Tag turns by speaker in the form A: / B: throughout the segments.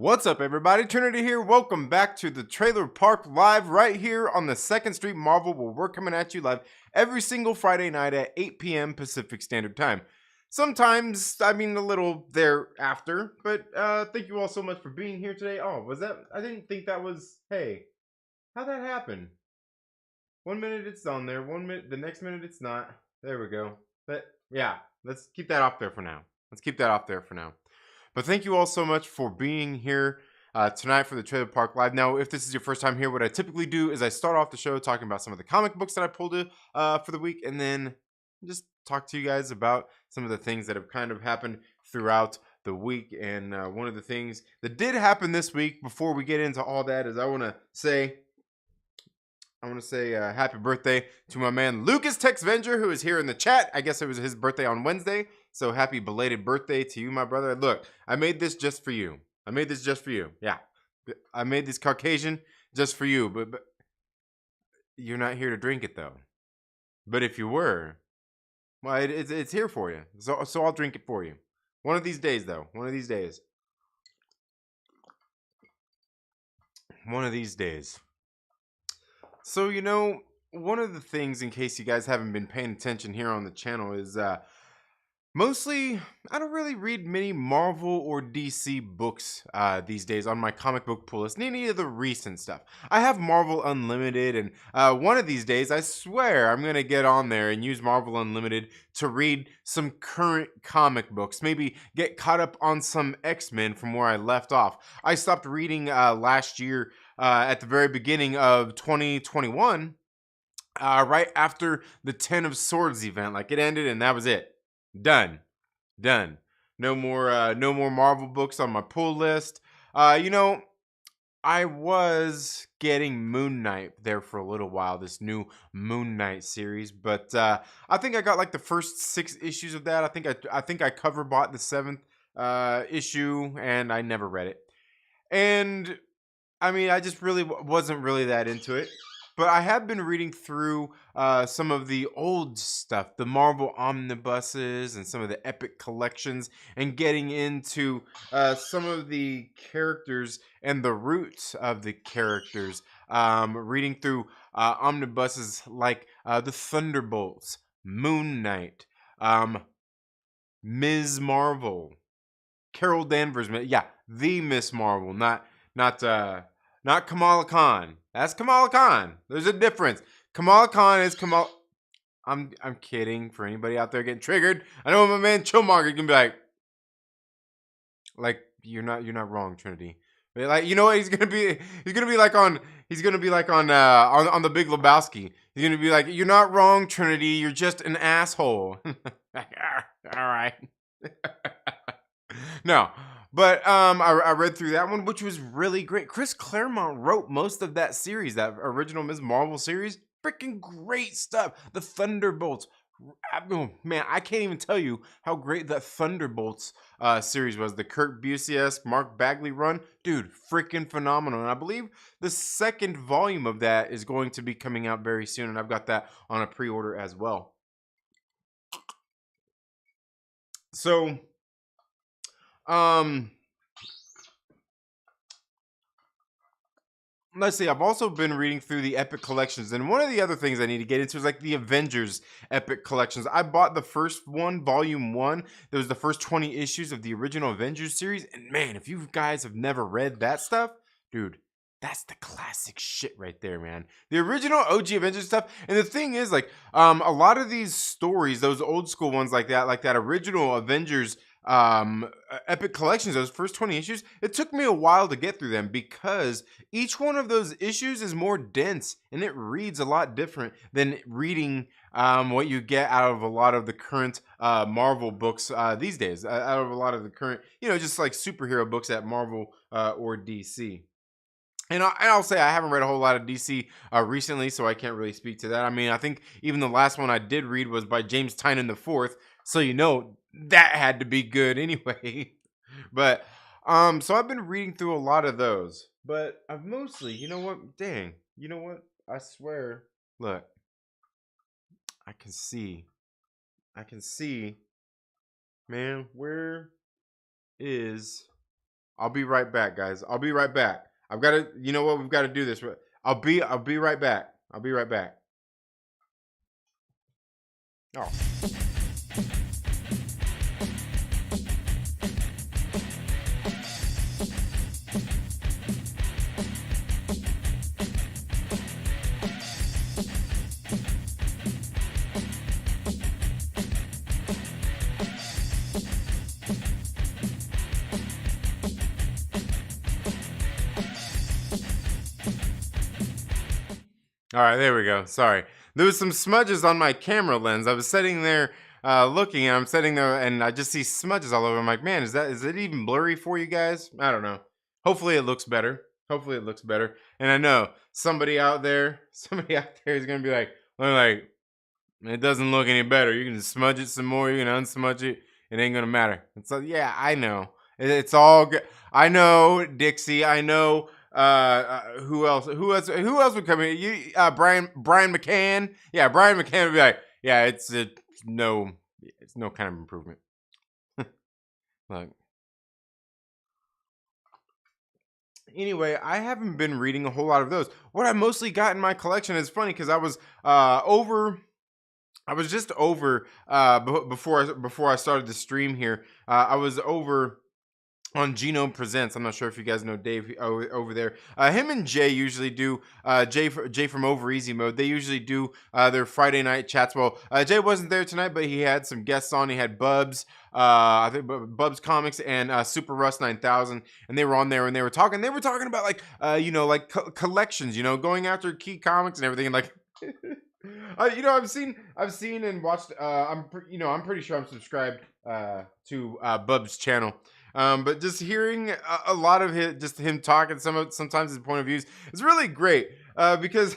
A: What's up, everybody? Trinity here. Welcome back to the Trailer Park Live right here on the 2nd Street Marvel, where we're coming at you live every single Friday night at 8 p.m. Pacific Standard Time. Sometimes, I mean, a little thereafter, but thank you all so much for being here today. Oh, was that? I didn't think that was. Hey, how'd that happen? 1 minute it's on there, 1 minute, the next minute it's not. There we go. But yeah, let's keep that off there for now. But thank you all so much for being here tonight for the Trailer Park Live. Now, if this is your first time here, what I typically do is I start off the show talking about some of the comic books that I pulled for the week, and then just talk to you guys about some of the things that have kind of happened throughout the week. And one of the things that did happen this week, before we get into all that, is I want to say happy birthday to my man Lucas Texvenger, who is here in the chat. I guess it was his birthday on Wednesday, so happy belated birthday to you, my brother. Look, I made this just for you. Yeah, I made this Caucasian just for you, but you're not here to drink it though. But if you were, well, it's here for you. So I'll drink it for you. One of these days, though. One of these days. So, you know, one of the things, in case you guys haven't been paying attention here on the channel, is mostly I don't really read many Marvel or DC books these days on my comic book pull list, any of the recent stuff. I have Marvel Unlimited, and one of these days, I swear, I'm going to get on there and use Marvel Unlimited to read some current comic books, maybe get caught up on some X-Men from where I left off. I stopped reading last year at the very beginning of 2021, right after the 10 of Swords event. Like, it ended and that was it. Done. No more Marvel books on my pull list. You know, I was getting Moon Knight there for a little while, this new Moon Knight series, but I think I got like the first 6 issues of that. I think I cover bought the 7th issue, and I never read it. And I mean, I just really wasn't really that into it. But I have been reading through some of the old stuff, the Marvel omnibuses and some of the epic collections, and getting into some of the characters and the roots of the characters. Reading through omnibuses like the Thunderbolts, Moon Knight, Ms. Marvel, Carol Danvers. Yeah, the Miss Marvel, not Kamala Khan. That's Kamala Khan. There's a difference. Kamala Khan is Kamala. I'm kidding. For anybody out there getting triggered, I know my man Chillmonger can be like you're not wrong, Trinity. But like, you know what? He's gonna be like on on the Big Lebowski. He's gonna be like, you're not wrong, Trinity. You're just an asshole. All right. No. But I read through that one, which was really great. Chris Claremont wrote most of that series, that original Ms. Marvel series. Freaking great stuff. The Thunderbolts. Oh, man, I can't even tell you how great that Thunderbolts series was. The Kurt Busiek, Mark Bagley run. Dude, freaking phenomenal. And I believe the 2nd volume of that is going to be coming out very soon. And I've got that on a pre-order as well. So, let's see. I've also been reading through the Epic Collections, and one of the other things I need to get into is like the Avengers Epic Collections. I bought the first one, Volume 1. There was the first 20 issues of the original Avengers series, and man, if you guys have never read that stuff, dude, that's the classic shit right there, man. The original OG Avengers stuff. And the thing is, like, a lot of these stories, those old school ones like that original Avengers Epic Collections, those first 20 issues, it took me a while to get through them because each one of those issues is more dense and it reads a lot different than reading what you get out of a lot of the current Marvel books these days, out of a lot of the current, you know, just like superhero books at Marvel or DC. And I'll say I haven't read a whole lot of DC recently, so I can't really speak to that. I mean, I think even the last one I did read was by James Tynion IV, so you know that had to be good anyway. But so I've been reading through a lot of those, but I've mostly, you know what? Dang, you know what? I swear, look, I can see, man. Where is I'll be right back, guys. I'll be right back. I've got to. You know what? We've got to do this. I'll be right back. I'll be right back. Oh. All right, there we go. Sorry. There was some smudges on my camera lens. I was sitting there looking, and I'm sitting there, and I just see smudges all over. I'm like, man, is it even blurry for you guys? I don't know. Hopefully, it looks better. Hopefully, it looks better. And I know somebody out there is gonna be like, it doesn't look any better. You can smudge it some more. You can unsmudge it. It ain't gonna matter. It's like, yeah, I know. It's all good. I know, Dixie. I know. Who else? Who else would come in? Brian McCann. Yeah, Brian McCann would be like, yeah, it's no kind of improvement. Like, anyway, I haven't been reading a whole lot of those. What I mostly got in my collection is funny because I was just over before I started the stream here. I was over on Genome Presents. I'm not sure if you guys know Dave over there. Him and Jay usually do, Jay from Over Easy Mode, they usually do their Friday night chats. Well, Jay wasn't there tonight, but he had some guests on. He had Bubs, I think Bubs Comics and Super Rust 9000, and they were on there and they were talking about like, collections, going after key comics and everything. And like, I've seen and watched. I'm pretty sure I'm subscribed to Bub's channel. But just hearing a lot of him talking, sometimes his point of views is really great. Because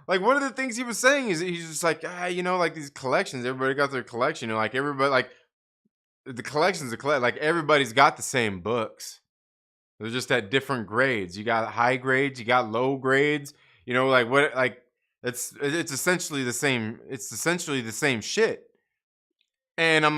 A: like one of the things he was saying is he's just like, like these collections, everybody got their collection. Like everybody, like the collections are like everybody's got the same books. They're just at different grades. You got high grades, you got low grades. Like what, like it's essentially the same. It's essentially the same shit. And yeah.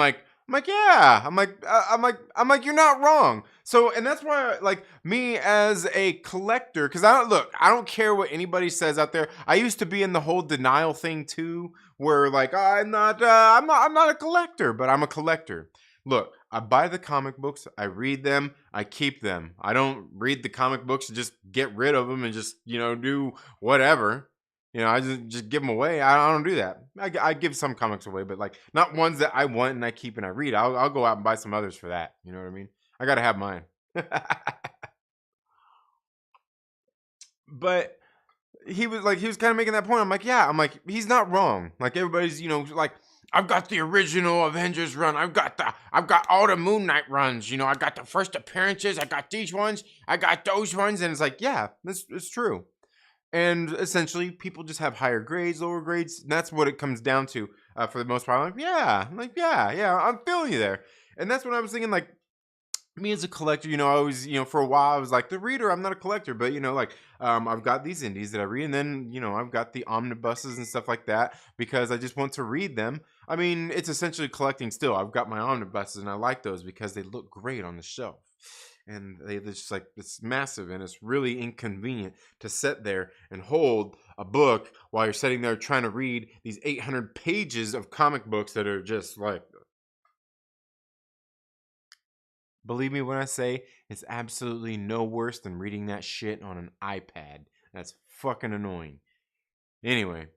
A: I'm like, you're not wrong. So, and that's why, like, me as a collector, because I don't care what anybody says out there. I used to be in the whole denial thing too, where like I'm not a collector, but I'm a collector. Look, I buy the comic books, I read them, I keep them. I don't read the comic books and just get rid of them and just do whatever. I just give them away. I don't do that. I give some comics away, but like not ones that I want and I keep and I read. I'll go out and buy some others for that. You know what I mean? I gotta have mine. But he was kind of making that point. I'm like, yeah. I'm like, he's not wrong. Like everybody's, like, I've got the original Avengers run. I've got all the Moon Knight runs. I got the first appearances. I got these ones. I got those ones. And it's like, yeah, it's true. And essentially, people just have higher grades, lower grades. And that's what it comes down to for the most part. I'm like, yeah, I'm feeling you there. And that's what I was thinking, like, me as a collector, I always, for a while, I was like the reader. I'm not a collector, but, I've got these indies that I read. And then, I've got the omnibuses and stuff like that because I just want to read them. I mean, it's essentially collecting still. I've got my omnibuses and I like those because they look great on the shelf. And they're just like, it's massive and it's really inconvenient to sit there and hold a book while you're sitting there trying to read these 800 pages of comic books that are just like, believe me when I say it's absolutely no worse than reading that shit on an iPad. That's fucking annoying. Anyway,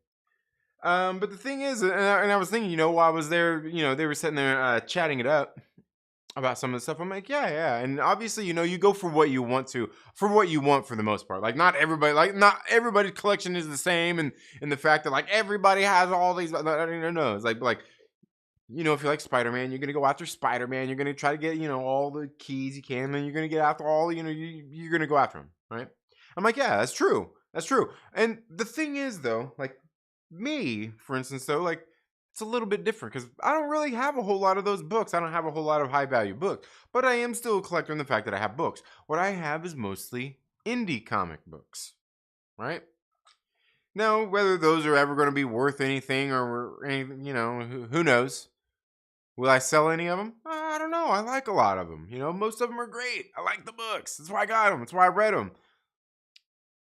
A: but the thing is, and I was thinking, while I was there, they were sitting there chatting it up about some of the stuff. I'm like, yeah. And obviously, you go for what you want for the most part. Like not everybody's collection is the same. And the fact that like everybody has all these, no. It's like, if you like Spider-Man, you're going to go after Spider-Man. You're going to try to get, all the keys you can. And you're going to get after all, you're going to go after him. Right. I'm like, yeah, that's true. That's true. And the thing is though, like me, for instance, though, like, it's a little bit different because I don't really have a whole lot of those books. I don't have a whole lot of high value books, but I am still a collector in the fact that I have books. What I have is mostly indie comic books, right? Now, whether those are ever going to be worth anything or anything, who knows? Will I sell any of them? I don't don't know. I like a lot of them. Most of them are great. I like the books. That's why I got them. That's why I read them.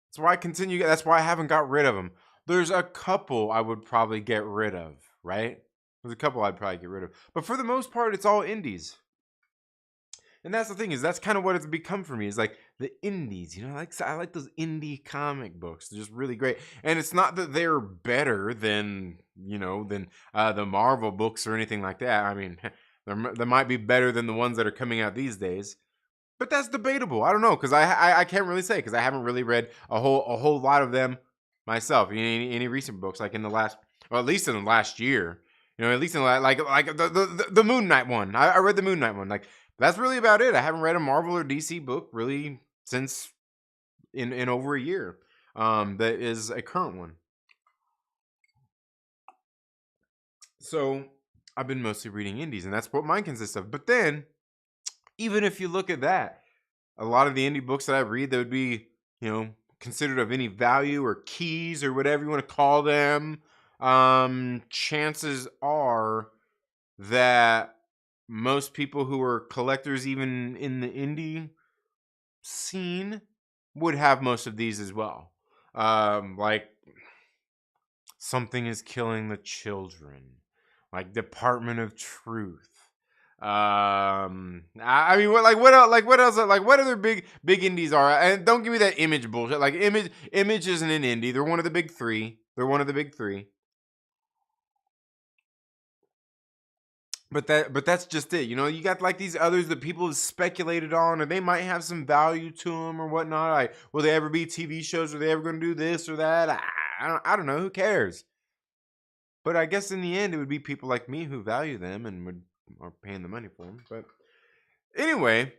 A: That's why I continue. That's why I haven't got rid of them. There's a couple I would probably get rid of, right? There's a couple I'd probably get rid of. But for the most part, it's all indies. And that's the thing, is that's kind of what it's become for me, is like the indies. I like those indie comic books. They're just really great. And it's not that they're better than the Marvel books or anything like that. I mean, they might be better than the ones that are coming out these days. But that's debatable. I don't know, because I can't really say, because I haven't really read a whole lot of them myself. Any recent books, like in the last, well, at least in the last year. At least in like the Moon Knight one. I read the Moon Knight one. Like, that's really about it. I haven't read a Marvel or DC book really since in over a year. That is a current one. So I've been mostly reading indies, and that's what mine consists of. But then, even if you look at that, a lot of the indie books that I read that would be, considered of any value or keys or whatever you want to call them, chances are that most people who are collectors, even in the indie scene, would have most of these as well. Like Something is Killing the Children, like Department of Truth. I mean, what else? What other big indies are? And don't give me that Image bullshit. Like Image isn't an indie. They're one of the big three. But that's just it. You got like these others that people have speculated on, and they might have some value to them or whatnot. Like, will they ever be TV shows? Are they ever going to do this or that? I don't know. Who cares? But I guess in the end, it would be people like me who value them and are paying the money for them. But anyway,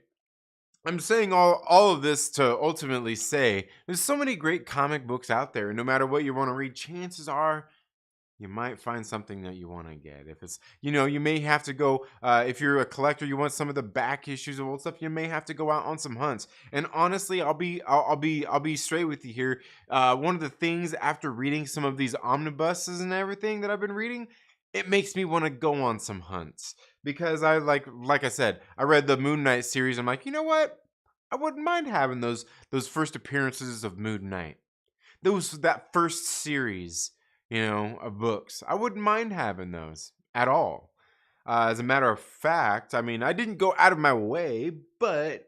A: I'm saying all of this to ultimately say there's so many great comic books out there. And no matter what you want to read, chances are you might find something that you want to get. If it's, you may have to go, if you're a collector, you want some of the back issues of old stuff, you may have to go out on some hunts. And honestly, I'll be straight with you here. One of the things after reading some of these omnibuses and everything that I've been reading, it makes me want to go on some hunts, because I like I said, I read the Moon Knight series. I'm like, you know what? I wouldn't mind having those first appearances of Moon Knight. That first series, of books. I wouldn't mind having those at all. As a matter of fact, I mean, I didn't go out of my way, but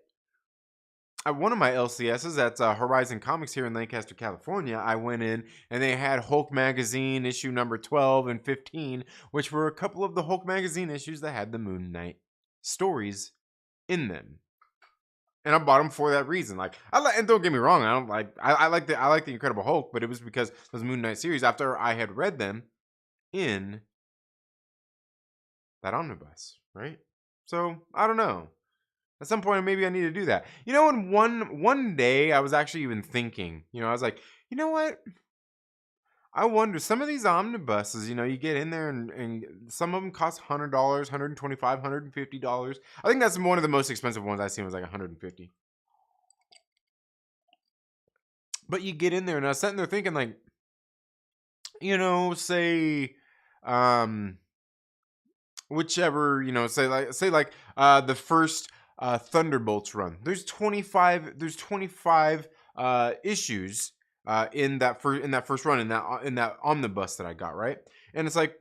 A: at one of my LCSs at Horizon Comics here in Lancaster, California, I went in and they had Hulk Magazine issue number 12 and 15, which were a couple of the Hulk Magazine issues that had the Moon Knight stories in them. And I bought them for that reason. And don't get me wrong, I like the Incredible Hulk, but it was because those Moon Knight series, after I had read them in that omnibus, right? So I don't know. At some point, maybe I need to do that. And one day I was actually even thinking, I was like, you know what? I wonder, some of these omnibuses, you get in there and some of them cost $100, $125, $150. I think that's one of the most expensive ones I've seen, was like $150. But you get in there, and I was sitting there thinking, like, say, whichever, say like the first Thunderbolts run. There's 25 issues in that first run, in that omnibus that I got, right? And it's like,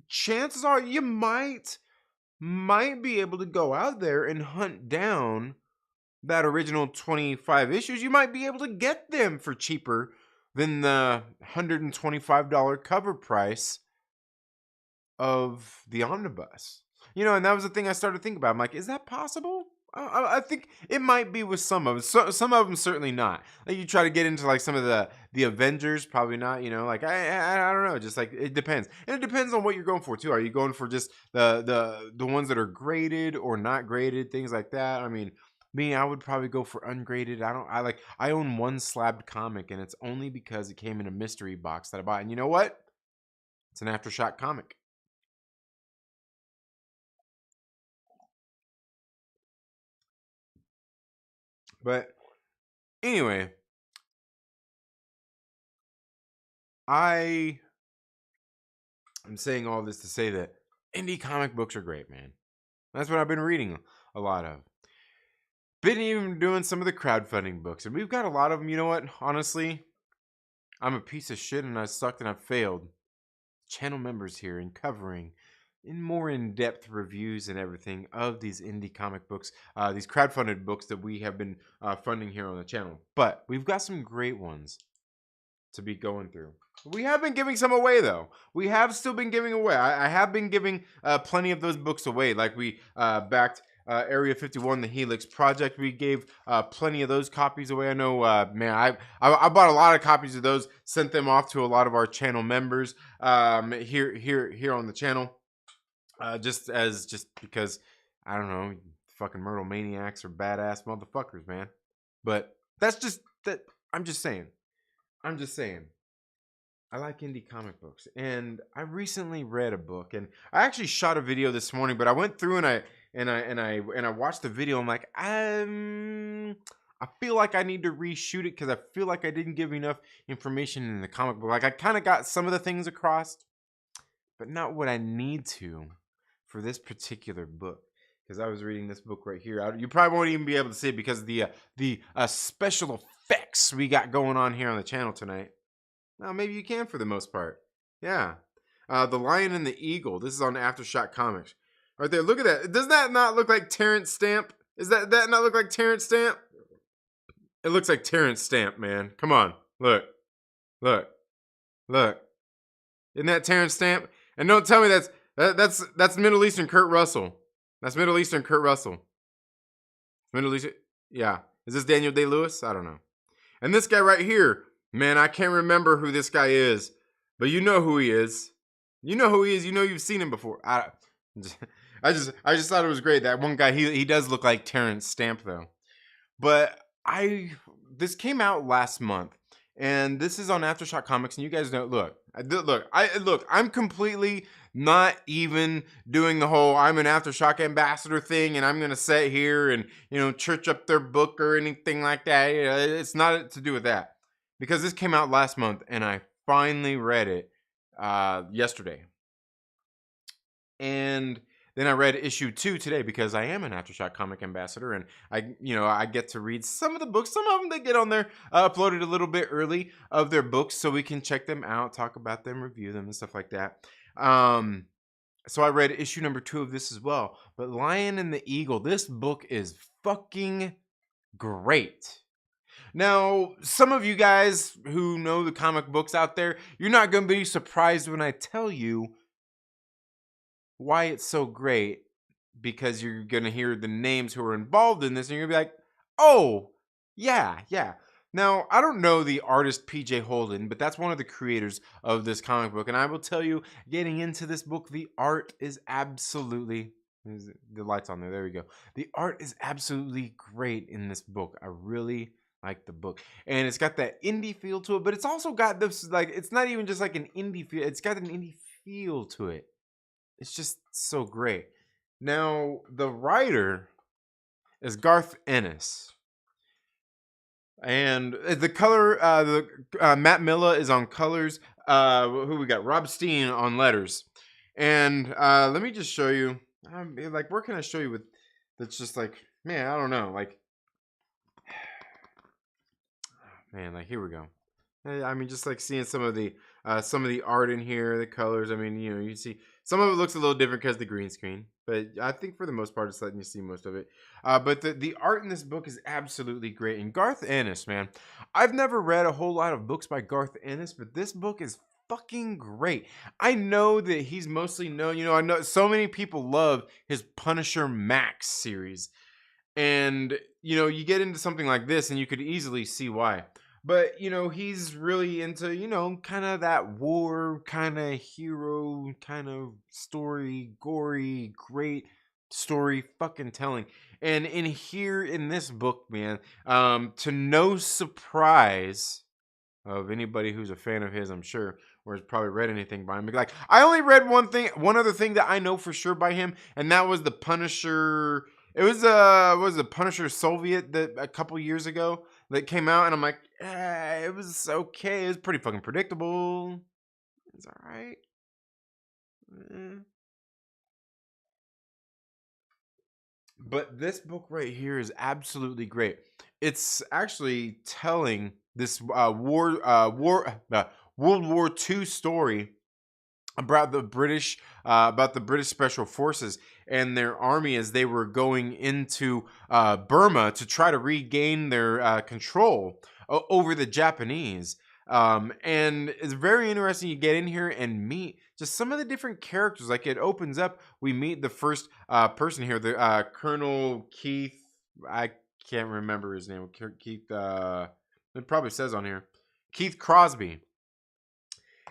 A: chances are you might be able to go out there and hunt down that original 25 issues. You might be able to get them for cheaper than the $125 cover price of the omnibus. And that was the thing I started thinking about. I'm like, is that possible? I think it might be with some of them. Some of them certainly not. Like, you try to get into like some of the Avengers, probably not. Like I don't know. Just like, it depends, and it depends on what you're going for too. Are you going for just the ones that are graded or not graded, things like that? I mean, me, I would probably go for ungraded. I own one slabbed comic, and it's only because it came in a mystery box that I bought. And you know what? It's an Aftershock comic. But anyway, I'm saying all this to say that indie comic books are great, man. That's what I've been reading a lot of. Been even doing some of the crowdfunding books, and we've got a lot of them. You know what? Honestly, I'm a piece of shit, and I sucked, and I've failed. Channel members here and covering in more in-depth reviews and everything of these indie comic books, these crowdfunded books that we have been funding here on the channel. But we've got some great ones to be going through. We have been giving some away, though. We have still been giving away. I have been giving plenty of those books away. Like we backed Area 51, the Helix Project. We gave plenty of those copies away. I know, man, I bought a lot of copies of those, sent them off to a lot of our channel members here on the channel. Just because, I don't know, fucking Myrtle Maniacs are badass motherfuckers, man. But that's just, that. I'm just saying. I like indie comic books, and I recently read a book, and I actually shot a video this morning. But I went through and I watched the video. I'm like, I feel like I need to reshoot it because I feel like I didn't give enough information in the comic book. Like I kind of got some of the things across, but not what I need to for this particular book. Because I was reading this book right here. You probably won't even be able to see it because of the special effects we got going on here on the channel tonight. Well, maybe you can for the most part. Yeah. The Lion and the Eagle. This is on Aftershock Comics. Right there. Look at that. Does that not look like Terrence Stamp? Does that not look like Terrence Stamp? It looks like Terrence Stamp, man. Come on. Look. Isn't that Terrence Stamp? And don't tell me that's Middle Eastern Kurt Russell. That's Middle Eastern Kurt Russell. Middle Eastern. Yeah. Is this Daniel Day-Lewis? I don't know. And this guy right here. Man, I can't remember who this guy is, but you know who he is. You know who he is. You know you've seen him before. I just thought it was great. That one guy, he does look like Terrence Stamp though. But this came out last month, and this is on Aftershock Comics. And you guys know, look, I'm completely not even doing the whole I'm an Aftershock ambassador thing, and I'm gonna sit here and church up their book or anything like that. It's not to do with that. Because this came out last month, and I finally read it yesterday. And then I read issue 2 today because I am an Aftershock comic ambassador, and I get to read some of the books. Some of them they get on there uploaded a little bit early of their books, so we can check them out, talk about them, review them, and stuff like that. So I read issue number 2 of this as well. But Lion and the Eagle, this book is fucking great. Now, some of you guys who know the comic books out there, you're not going to be surprised when I tell you why it's so great, because you're going to hear the names who are involved in this, and you're going to be like, oh, yeah. Now, I don't know the artist PJ Holden, but that's one of the creators of this comic book, and I will tell you, getting into this book, the art is absolutely... The light's on there. There we go. The art is absolutely great in this book. I really like the book, and it's got that indie feel to it, but it's also got this, like, it's not even just like an indie feel, it's got an indie feel to it. It's just so great. Now, the writer is Garth Ennis, and the color, Matt Milla is on colors. Who we got? Rob Steen on letters, and let me just show you. Like, where can I show you with? That's just like, man, I don't know, like. Man, like, here we go. I mean, just like seeing some of the art in here, the colors. I mean, you see some of it looks a little different because of the green screen, but I think for the most part, it's letting you see most of it. But the art in this book is absolutely great. And Garth Ennis, man, I've never read a whole lot of books by Garth Ennis, but this book is fucking great. I know that he's mostly known. I know so many people love his Punisher Max series, and you get into something like this, and you could easily see why. But, he's really into, kind of that war kind of hero kind of story, gory, great story fucking telling. And in this book, man, to no surprise of anybody who's a fan of his, I'm sure, or has probably read anything by him. Like, I only read one other thing that I know for sure by him, and that was the Punisher. It was the Punisher Soviet that a couple years ago that came out, and I'm like, it was okay. It was pretty fucking predictable. It's all right. But this book right here is absolutely great. It's actually telling this World War II story about the British Special Forces and their army as they were going into Burma to try to regain their control over the Japanese. And it's very interesting. You get in here and meet just some of the different characters. Like it opens up, we meet the first person here, the Colonel Keith. I can't remember his name. Keith. It probably says on here, Keith Crosby,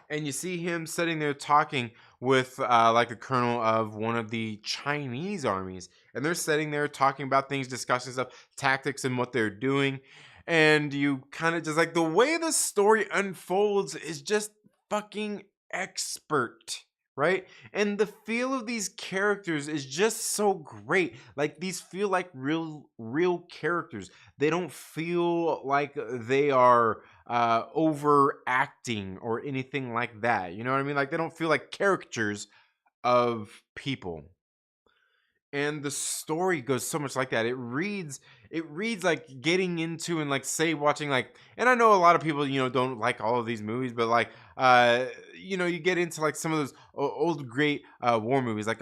A: and you see him sitting there talking with like the colonel of one of the Chinese armies, and they're sitting there talking about things, discussing stuff, tactics, and what they're doing. And you kind of just like the way the story unfolds is just fucking expert, right? And the feel of these characters is just so great. Like these feel like real characters. They don't feel like they are overacting or anything like that. You know what I mean? Like they don't feel like caricatures of people. And the story goes so much like that. It reads like getting into and like say watching like, and I know a lot of people, don't like all of these movies, but like you get into like some of those old great war movies, like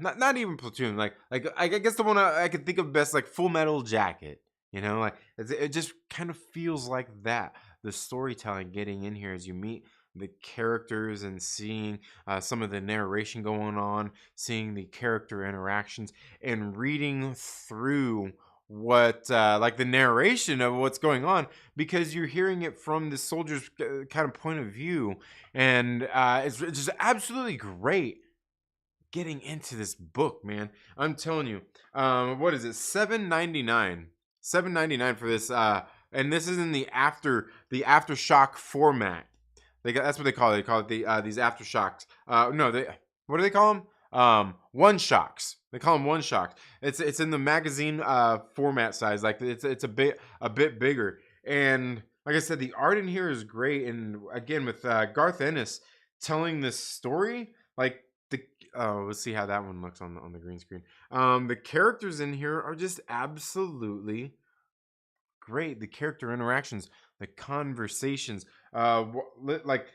A: not even Platoon, like I guess the one I could think of best, like Full Metal Jacket. Like it just kind of feels like that. The storytelling getting in here as you meet the characters and seeing some of the narration going on, seeing the character interactions, and reading through what like the narration of what's going on, because you're hearing it from the soldier's kind of point of view. And it's just absolutely great getting into this book, man. I'm telling you. What is it? $7.99 for this, and this is in the Aftershock format. That's what they call it. They call it these aftershocks. No, they what do they call them? One shocks. They call them one shocks. It's in the magazine format size. Like it's a bit bigger. And like I said, the art in here is great. And again, with Garth Ennis telling this story, like the let's see how that one looks on the green screen. The characters in here are just absolutely great. The character interactions, the conversations, like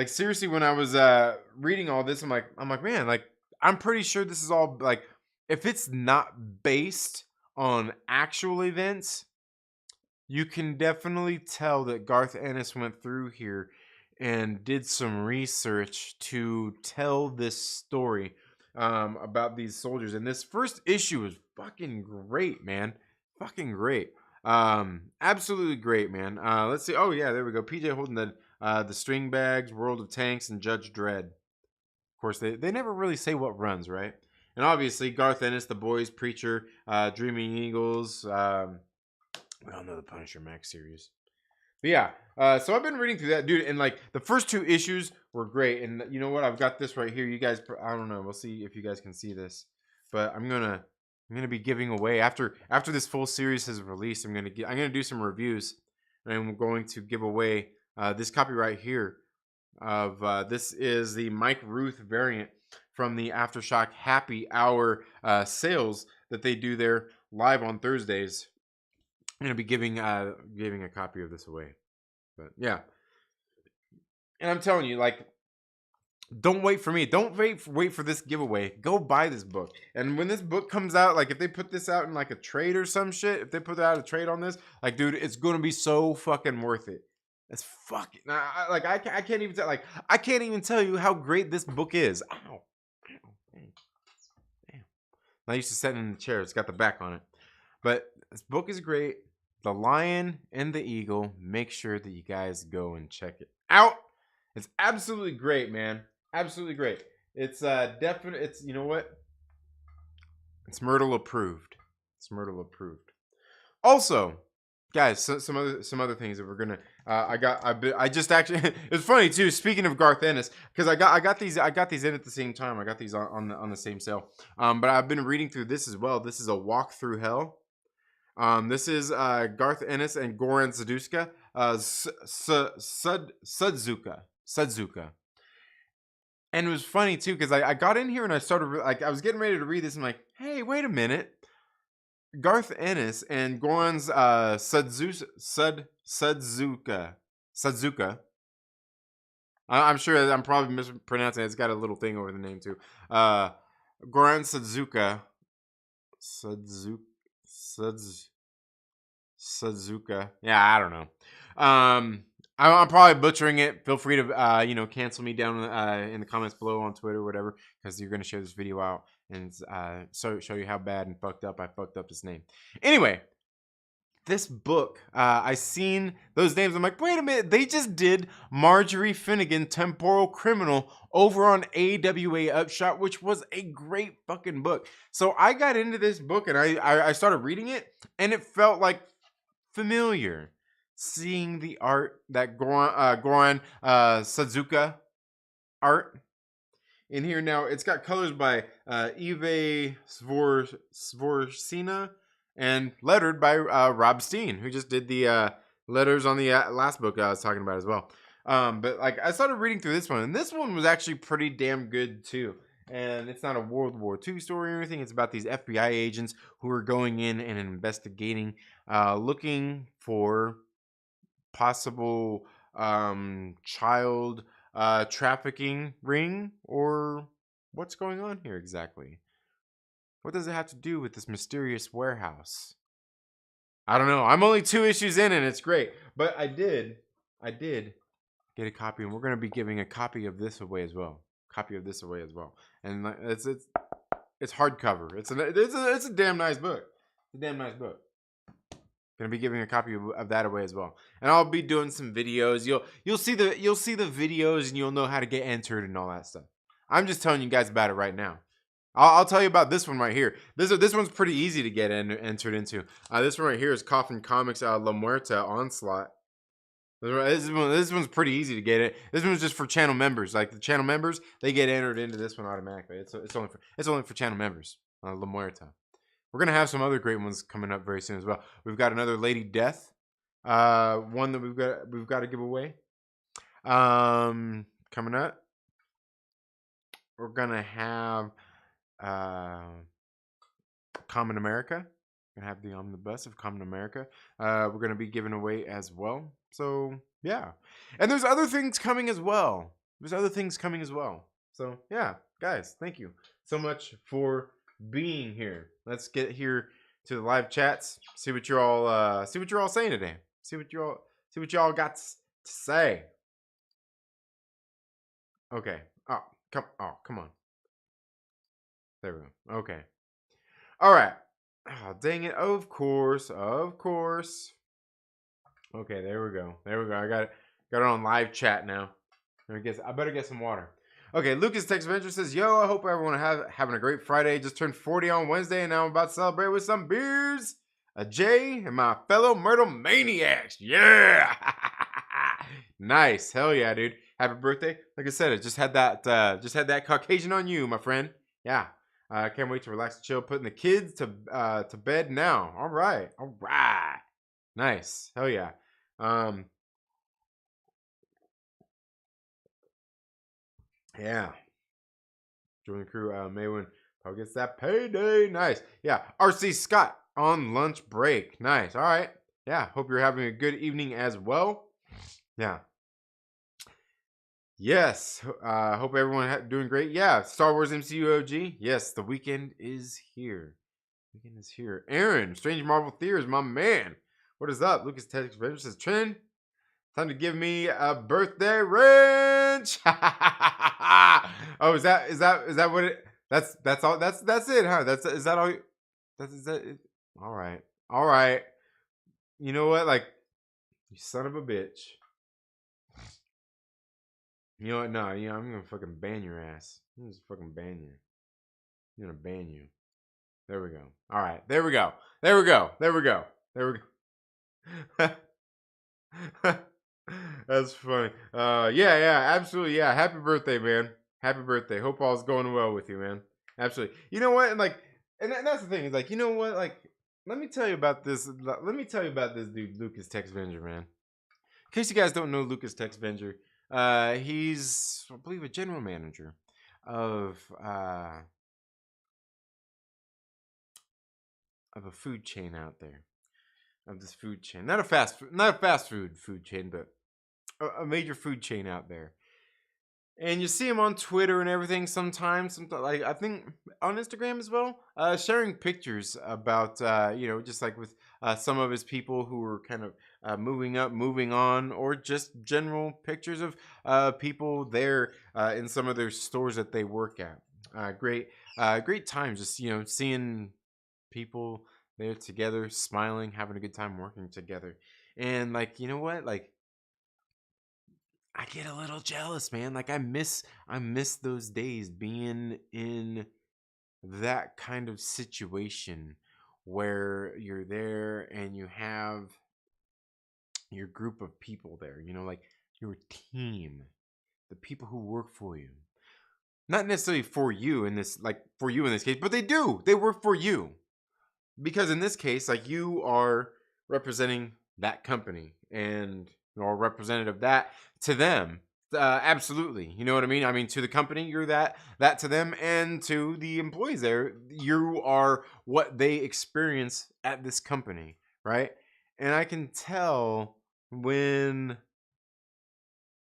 A: seriously, when I was reading all this, I'm like, man, like I'm pretty sure this is all like, if it's not based on actual events, you can definitely tell that Garth Ennis went through here and did some research to tell this story about these soldiers. And this first issue is fucking great, man. Fucking great. Absolutely great, man. Let's see. Oh yeah, there we go. PJ holding the string bags, World of Tanks, and Judge Dredd. Of course, they never really say what runs, right? And obviously, Garth Ennis, The Boys, Preacher, Dreaming Eagles. We all know the Punisher Max series. But yeah, so I've been reading through that, dude, and like the first two issues were great. And you know what? I've got this right here. You guys, I don't know. We'll see if you guys can see this, but I'm gonna be giving away after this full series has released. I'm gonna do some reviews, and I'm going to give away this copy right here of this is the Mike Ruth variant from the Aftershock Happy Hour sales that they do there live on Thursdays. I'm gonna be giving a copy of this away. But yeah, and I'm telling you, like, don't wait for me. Don't wait for this giveaway. Go buy this book. And when this book comes out, like if they put this out in like a trade or some shit, if they put out a trade on this, like, dude, it's gonna be so fucking worth it. It's fucking I can't even tell, like I can't even tell you how great this book is. Ow, damn. I used to sit in the chair. It's got the back on it, but this book is great. The Lion and the Eagle. Make sure that you guys go and check it out. It's absolutely great, man. Absolutely great. It's definite. It's, you know what? It's Myrtle approved. It's Myrtle approved. Also, guys, some other things that we're gonna. I just actually. It's funny too. Speaking of Garth Ennis, because I got these in at the same time. I got these on the same sale. But I've been reading through this as well. This is A Walk Through Hell. This is Garth Ennis and Goran Sudzuka. Sudzuka. And it was funny too, because I got in here and I started, like, I was getting ready to read this and I'm like, hey, wait a minute. Garth Ennis and Goran's Sudzuka. I'm sure I'm probably mispronouncing it. It's got a little thing over the name too. Uh, Goran Sudzuka. Sudzuka. Yeah, I don't know. I'm probably butchering it. Feel free to cancel me down in the comments below on Twitter or whatever, because you're gonna share this video out and show you how bad and fucked up I fucked up this name. Anyway, this book, I seen those names. I'm like, wait a minute, they just did Marjorie Finnegan, Temporal Criminal, over on AWA Upshot, which was a great fucking book. So I got into this book and I started reading it, and it felt like familiar. Seeing the art that Goran Sudzuka art in here. Now, it's got colors by Eve Svorsina and lettered by Rob Steen, who just did the letters on the last book I was talking about as well. But like, I started reading through this one, and this one was actually pretty damn good too. And it's not a World War II story or anything. It's about these FBI agents who are going in and investigating, looking for possible child trafficking ring, or what's going on here exactly? What does it have to do with this mysterious warehouse? I don't know. I'm only 2 issues in and it's great. But I did get a copy, and we're going to be giving a copy of this away as well. And it's hardcover. It's a damn nice book. It's a damn nice book. Gonna be giving a copy of that away as well, and I'll be doing some videos. You'll see the videos, and you'll know how to get entered and all that stuff. I'm just telling you guys about it right now. I'll tell you about this one right here. This one's pretty easy to get entered into. This one right here is Coffin Comics La Muerta Onslaught. This one's pretty easy to get it. This one's just for channel members. Like the channel members, they get entered into this one automatically. It's only for channel members. La Muerta. We're going to have some other great ones coming up very soon as well. We've got another Lady Death, one that we've got to give away. Coming up, we're going to have Common America. We're going to have the omnibus of Common America. We're going to be giving away as well. So, yeah. And there's other things coming as well. So, yeah, guys, thank you so much for being here. Let's get here to the live chats. See what you're all saying today. See what y'all got to say. Okay. Oh, come on. There we go. Okay. All right. Oh, dang it. Of course. Okay, there we go. I got it on live chat now. I better get some water. Okay, Lucas Texvenger says, yo, I hope everyone having a great Friday. Just turned 40 on Wednesday, and now I'm about to celebrate with some beers. A J and my fellow Myrtle Maniacs. Yeah! Nice. Hell yeah, dude. Happy birthday. Like I said, I just had that Caucasian on you, my friend. Yeah. I can't wait to relax and chill. Putting the kids to bed now. All right. Nice. Hell yeah. Yeah. Join the crew. Maywin probably gets that payday. Nice. Yeah. RC Scott on lunch break. Nice. All right. Yeah. Hope you're having a good evening as well. Yeah. Yes. Hope everyone doing great. Yeah. Star Wars MCU OG. Yes. The weekend is here. Aaron, Strange Marvel Theories, my man. What is up? Lucas Texvenger says, Trend, time to give me a birthday wrench. Oh, is that what it? That's all. That's it, huh? Is that all? Is that it? All right. You know what? Like, you son of a bitch. You know what? No, I'm gonna fucking ban your ass. I'm gonna just fucking ban you. I'm gonna ban you. There we go. All right. There we go. That's funny. Yeah, absolutely. Yeah. Happy birthday, man. Happy birthday. Hope all's going well with you, man. Absolutely. You know what? And like, and that's the thing. Is like, you know what? Like, let me tell you about this. Let me tell you about this dude, Lucas Texvenger, man. In case you guys don't know Lucas Texvenger, he's, I believe, a general manager of of a food chain out there. Of this food chain. Not a fast food chain, but a major food chain out there. And you see him on Twitter and everything sometimes, like I think on Instagram as well, sharing pictures about just like with some of his people who were kind of moving up, moving on, or just general pictures of people there in some of their stores that they work at. Great times, just seeing people there together, smiling, having a good time working together, and like you know what, like I get a little jealous, man. Like I miss those days being in that kind of situation where you're there and you have your group of people there, like your team, the people who work for you. Not necessarily for you in this case, but they do. They work for you. Because in this case, like you are representing that company and you're representative of that to them. Absolutely, you know what I mean. I mean, to the company, you're that to them, and to the employees there, you are what they experience at this company, right? And I can tell when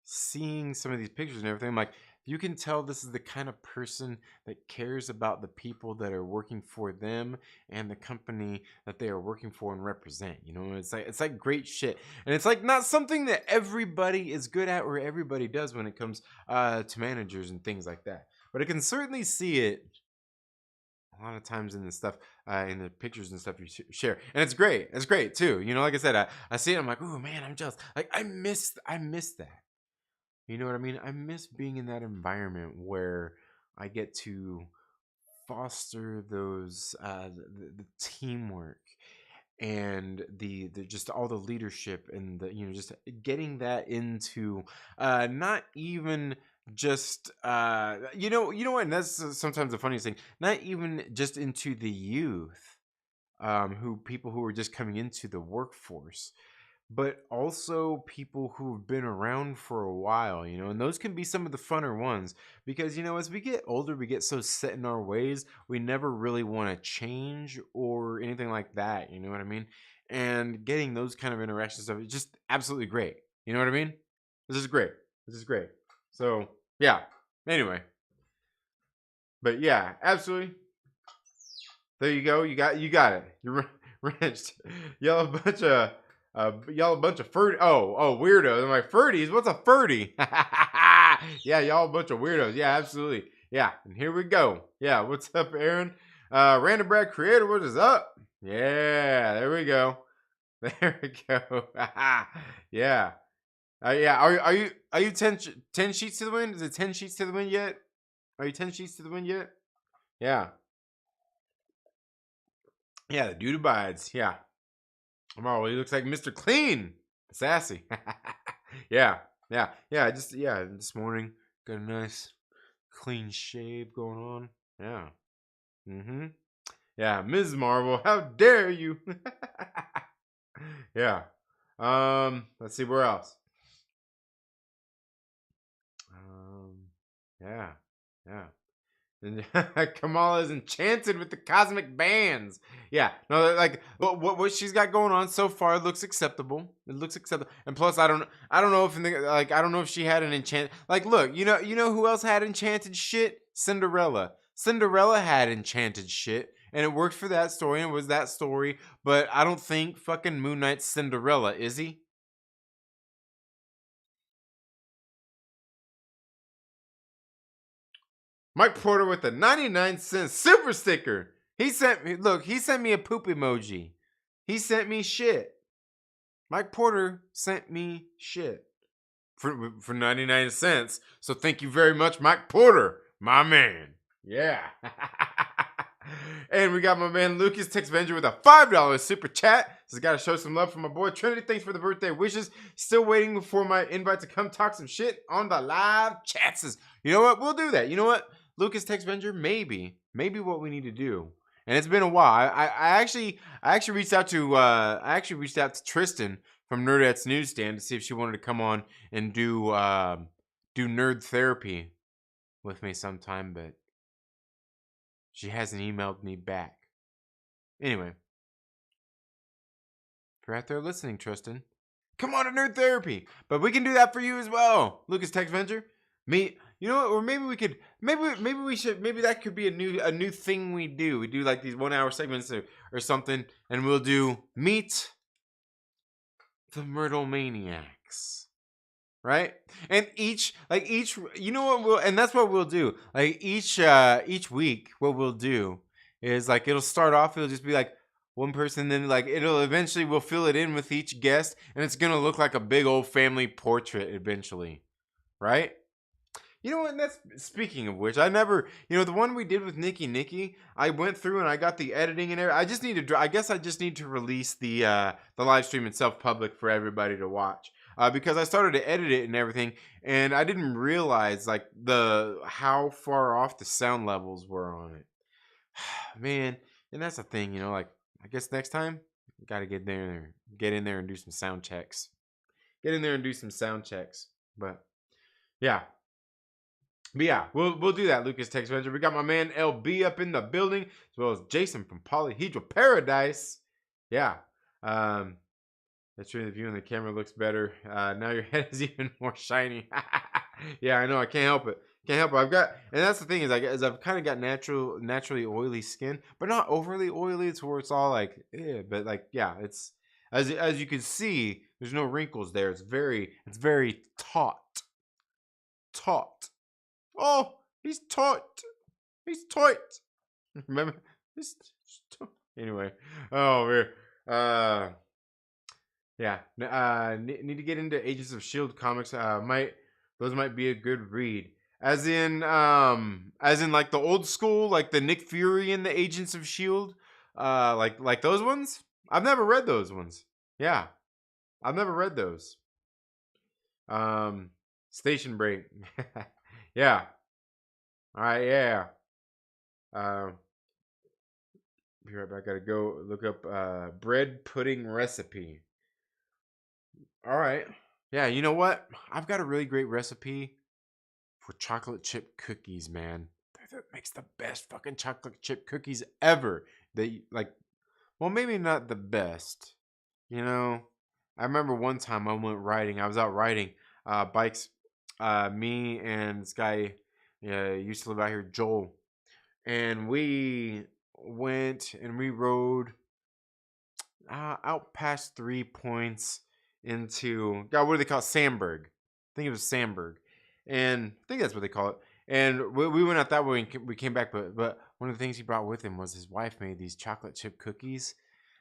A: seeing some of these pictures and everything, I'm like, you can tell this is the kind of person that cares about the people that are working for them and the company that they are working for and represent. It's like great shit, and it's like not something that everybody is good at or everybody does when it comes to managers and things like that. But I can certainly see it a lot of times in the stuff, in the pictures and stuff you share, and it's great. It's great too. Like I said, I see it. I'm like, oh man, I'm jealous. Like I miss that. You know what I mean? I miss being in that environment where I get to foster those the teamwork and the just all the leadership and the just getting that into not even just what, and that's sometimes the funniest thing, not even just into the youth, people who are just coming into the workforce, but also people who've been around for a while, and those can be some of the funner ones because, as we get older, we get so set in our ways, we never really want to change or anything like that, you know what I mean? And getting those kind of interactions stuff is just absolutely great. You know what I mean? This is great. This is great. So, yeah. Anyway. But yeah, absolutely. There you go. You got it. You're wrenched. Y'all a bunch of furry. Oh, weirdos. I'm like, furries? What's a furry? Yeah, y'all a bunch of weirdos. Yeah, absolutely. Yeah, and here we go. Yeah, what's up, Aaron? Random Brad Creator, what is up? Yeah, there we go. There we go. Yeah. Yeah. Are you 10 sheets to the wind? Is it 10 sheets to the wind yet? Are you 10 sheets to the wind yet? Yeah. Yeah, the dude abides. Yeah. He looks like Mr. Clean. Sassy. Yeah. This morning got a nice clean shave going on. Yeah. Mm-hmm. Yeah, Ms. Marvel, how dare you? Yeah. Let's see where else. Yeah. Yeah. And Kamala's enchanted with the cosmic bands. Yeah, no, like what she's got going on so far looks acceptable. It looks acceptable, and plus, I don't know if I don't know if she had an enchant. Like, look, you know who else had enchanted shit? Cinderella. Cinderella had enchanted shit, and it worked for that story, and it was that story. But I don't think fucking Moon Knight's Cinderella, is he? Mike Porter with the 99-cent super sticker. He sent me a poop emoji. He sent me shit. Mike Porter sent me shit for 99 cents. So thank you very much, Mike Porter, my man. Yeah. And we got my man Lucas Texvenger with a $5 super chat. Just got to show some love for my boy Trinity. Thanks for the birthday wishes. Still waiting for my invite to come talk some shit on the live chats. You know what? We'll do that. You know what? Lucas Texvenger, maybe what we need to do. And it's been a while. I actually reached out to Tristan from Nerdette's Newsstand to see if she wanted to come on and do nerd therapy with me sometime, but she hasn't emailed me back. Anyway, If you're out there listening, Tristan, come on to Nerd Therapy. But we can do that for you as well, Lucas Texvenger. Me, you know what? Or maybe we could, maybe we should, maybe that could be a new thing we do. We do like these 1 hour segments or something, and we'll do Meet the Myrtle Maniacs. Right? And each, you know what we'll, and that's what we'll do. Like each week, what we'll do is like, it'll start off, it'll just be like one person, then like it'll eventually, we'll fill it in with each guest, and it's gonna look like a big old family portrait eventually. Right? You know what? And that's, speaking of which, I never, the one we did with Nikki, I went through and I got the editing and everything. I just need to, I guess I just need to release the live stream itself public for everybody to watch. Because I started to edit it and everything, and I didn't realize like how far off the sound levels were on it. Man, and that's the thing, like I guess next time you gotta get in there and do some sound checks. But yeah. We'll do that, Lucas Texvenger. We got my man LB up in the building, as well as Jason from Polyhedral Paradise. Yeah. That's true. The view on the camera looks better. Now your head is even more shiny. Yeah, I know. I can't help it. I've got, and that's the thing is I've kind of got naturally oily skin, but not overly oily. It's where it's all like, but like, yeah, it's as you can see, there's no wrinkles there. It's very taut. Oh, he's taut. Remember? Anyway. Oh, man. Yeah. Need to get into Agents of S.H.I.E.L.D. comics. Those might be a good read. As in like the old school, like the Nick Fury and the Agents of S.H.I.E.L.D. Like those ones. I've never read those ones. Yeah, I've never read those. Station break. Yeah. All right. Yeah. Be right back. Gotta go look up bread pudding recipe. All right. Yeah, you know what? I've got a really great recipe for chocolate chip cookies, man. That makes the best fucking chocolate chip cookies ever. They like, well, maybe not the best. I remember one time I was out riding bikes. Me and this guy used to live out here, Joel. And we went and we rode out past 3 points into, God, what do they call it? Sandburg. I think it was Sandburg. And I think that's what they call it. And we went out that way and we came back. But one of the things he brought with him was his wife made these chocolate chip cookies.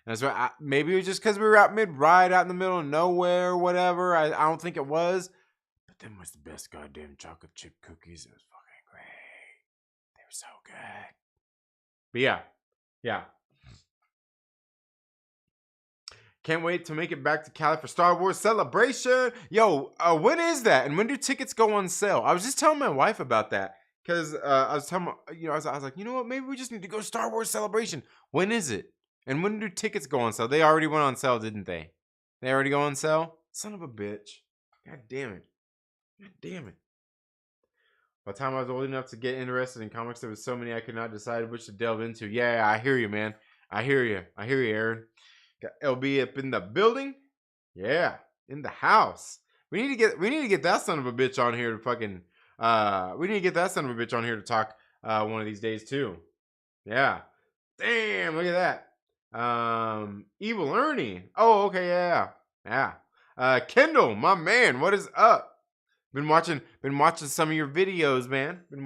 A: And that's why maybe it was just because we were out mid-ride, out in the middle of nowhere or whatever. I don't think it was. But them was the best goddamn chocolate chip cookies. It was fucking great. They were so good. But yeah. Can't wait to make it back to Cali for Star Wars Celebration. Yo, when is that? And when do tickets go on sale? I was just telling my wife about that. Because I was telling, I was like, you know what? Maybe we just need to go Star Wars Celebration. When is it? And when do tickets go on sale? They already went on sale, didn't they? They already go on sale? Son of a bitch. God damn it. By the time I was old enough to get interested in comics, there was so many I could not decide which to delve into. Yeah, I hear you, man. I hear you, Aaron. Got LB up in the building. Yeah, in the house. We need to get that son of a bitch on here to fucking. We need to get that son of a bitch on here to talk one of these days too. Yeah. Damn, look at that. Evil Ernie. Oh, okay, yeah. Kendall, my man, what is up? Been watching some of your videos, man. That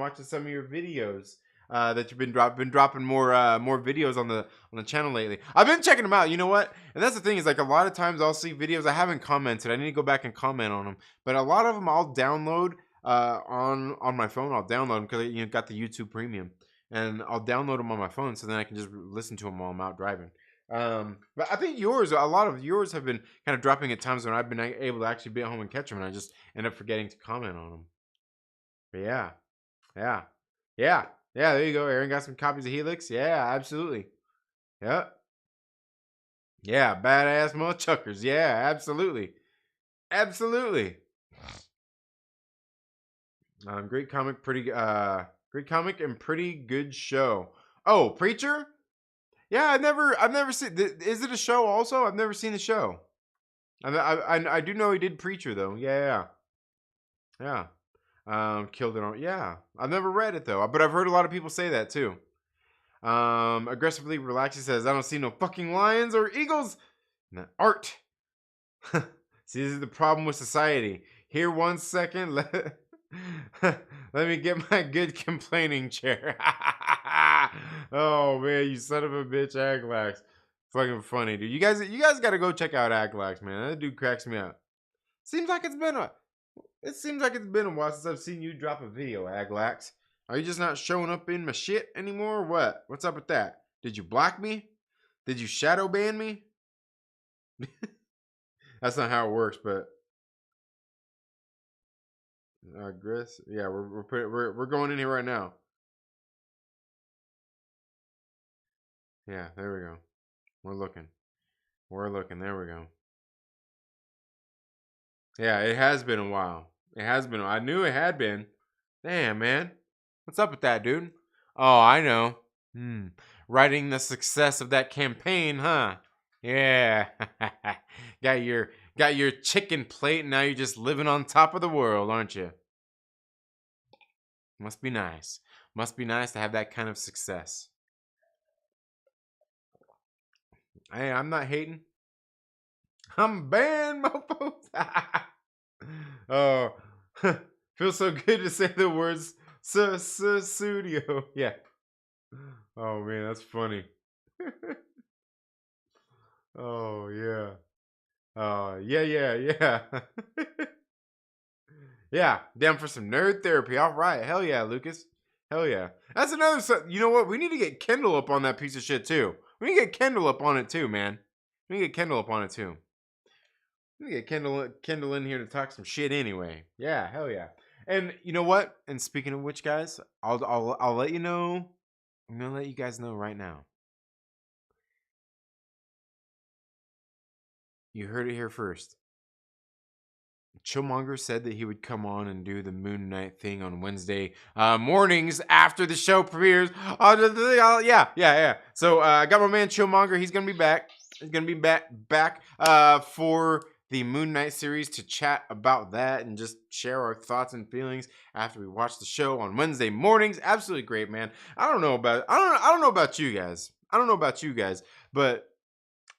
A: you've been dropping more videos on the channel lately. I've been checking them out. You know what? And that's the thing is, like, a lot of times I'll see videos I haven't commented. I need to go back and comment on them. But a lot of them I'll download on my phone. I'll download them because got the YouTube Premium, and I'll download them on my phone so then I can just listen to them while I'm out driving. But I think a lot of yours have been kind of dropping at times when I've been able to actually be at home and catch them, and I just end up forgetting to comment on them. But yeah. There you go. Aaron got some copies of Helix. Yeah, absolutely. Yep. Yeah, badass motherfuckers. Yeah, absolutely. Great comic and pretty good show. Oh, Preacher? Yeah, I've never seen. Is it a show? Also, I've never seen the show. I do know he did Preacher though. Yeah, yeah, yeah. Killed it on. Yeah, I've never read it though, but I've heard a lot of people say that too. Aggressively relaxed. He says, "I don't see no fucking lions or eagles. Art." See, this is the problem with society. Here, 1 second. Let me get my good complaining chair. Oh man, you son of a bitch, Aglax. Fucking funny, dude. You guys got to go check out Aglax, man. That dude cracks me up. Seems like it's been a. It seems like it's been a while since I've seen you drop a video, Aglax. Are you just not showing up in my shit anymore, or what? What's up with that? Did you block me? Did you shadow ban me? That's not how it works, but Gris. Yeah, we're going in here right now. Yeah, there we go. We're looking. We're looking. There we go. Yeah, it has been a while. It has been. I knew it had been. Damn, man. What's up with that, dude? Oh, I know. Writing the success of that campaign, huh? Yeah. got your chicken plate, and now you're just living on top of the world, aren't you? Must be nice. Must be nice to have that kind of success. Hey, I'm not hating. I'm banned, mofos. Oh, feels so good to say the words studio. Yeah. Oh man, that's funny. Oh yeah. Yeah. Yeah, down for some nerd therapy. All right, hell yeah, Lucas. Hell yeah. That's another. You know what? We need to get Kendall up on that piece of shit too. We need to get Kendall up on it too, man. We need to get Kendall up on it too. We need to get Kendall in here to talk some shit anyway. Yeah, hell yeah. And you know what? And speaking of which, guys, I'll let you know. I'm gonna let you guys know right now. You heard it here first. Chillmonger said that he would come on and do the Moon Knight thing on Wednesday mornings after the show premieres. Yeah. So I got my man Chillmonger. He's gonna be back. He's gonna be back for the Moon Knight series to chat about that and just share our thoughts and feelings after we watch the show on Wednesday mornings. Absolutely great, man. I don't know about you guys. I don't know about you guys, but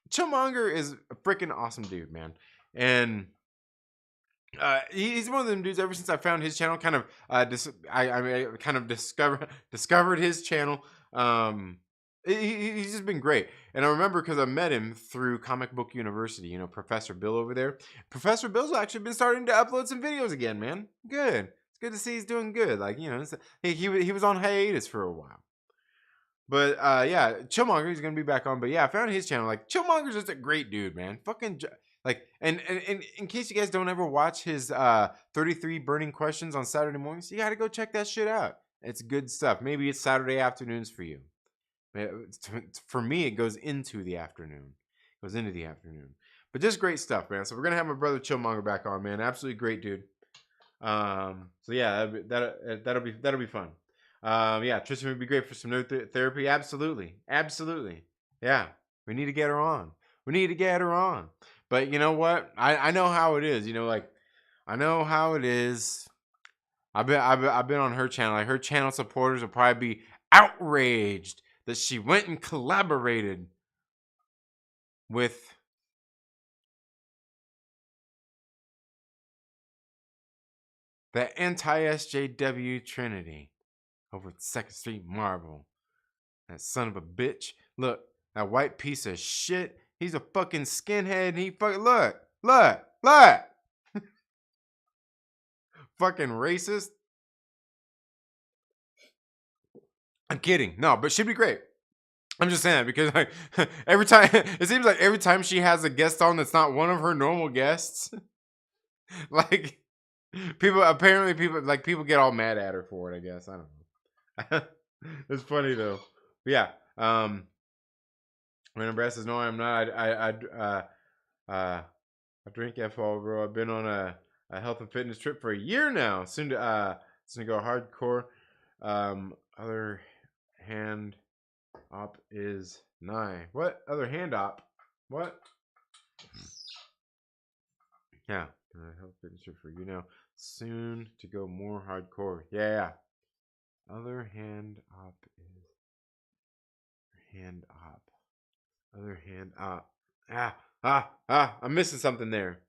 A: Chillmonger is a freaking awesome dude, man. And he's one of them dudes. Ever since I found his channel, kind of I kind of discovered his channel. He's just been great. And I remember because I met him through Comic Book University. You know, Professor Bill over there. Professor Bill's actually been starting to upload some videos again, man. Good. It's good to see he's doing good. Like, you know, he was on hiatus for a while. But yeah, Chillmonger, he's gonna be back on. But yeah, I found his channel. Like, Chillmonger's just a great dude, man. Fucking like, and in case you guys don't ever watch his 33 burning questions on Saturday mornings, you gotta go check that shit out. It's good stuff. Maybe it's Saturday afternoons for you. For me, it goes into the afternoon. But just great stuff, man. So we're gonna have my brother Chillmonger back on, man. Absolutely great dude. So yeah, that'll be fun. Yeah, Tristan would be great for some nerd therapy. Absolutely. Yeah, we need to get her on. But you know what? I know how it is. You know, like I know how it is. I've been on her channel. Like her channel supporters will probably be outraged that she went and collaborated with the anti-SJW Trinity over at 2nd Street Marvel. That son of a bitch. Look, that white piece of shit. He's a fucking skinhead. And he fucking look. Fucking racist. I'm kidding. No, but she'd be great. I'm just saying that because like every time it seems like every time she has a guest on that's not one of her normal guests, like people get all mad at her for it. I guess I don't know. It's funny though. But yeah. Random Brass says no, I'm not. I drink FO, bro. I've been on a health and fitness trip for a year now. Soon to go hardcore. Other hand op is Nine. What? Other hand op. What? Yeah. Help signature for you know. Soon to go more hardcore. Yeah. Other hand op is hand op. Other hand op. I'm missing something there.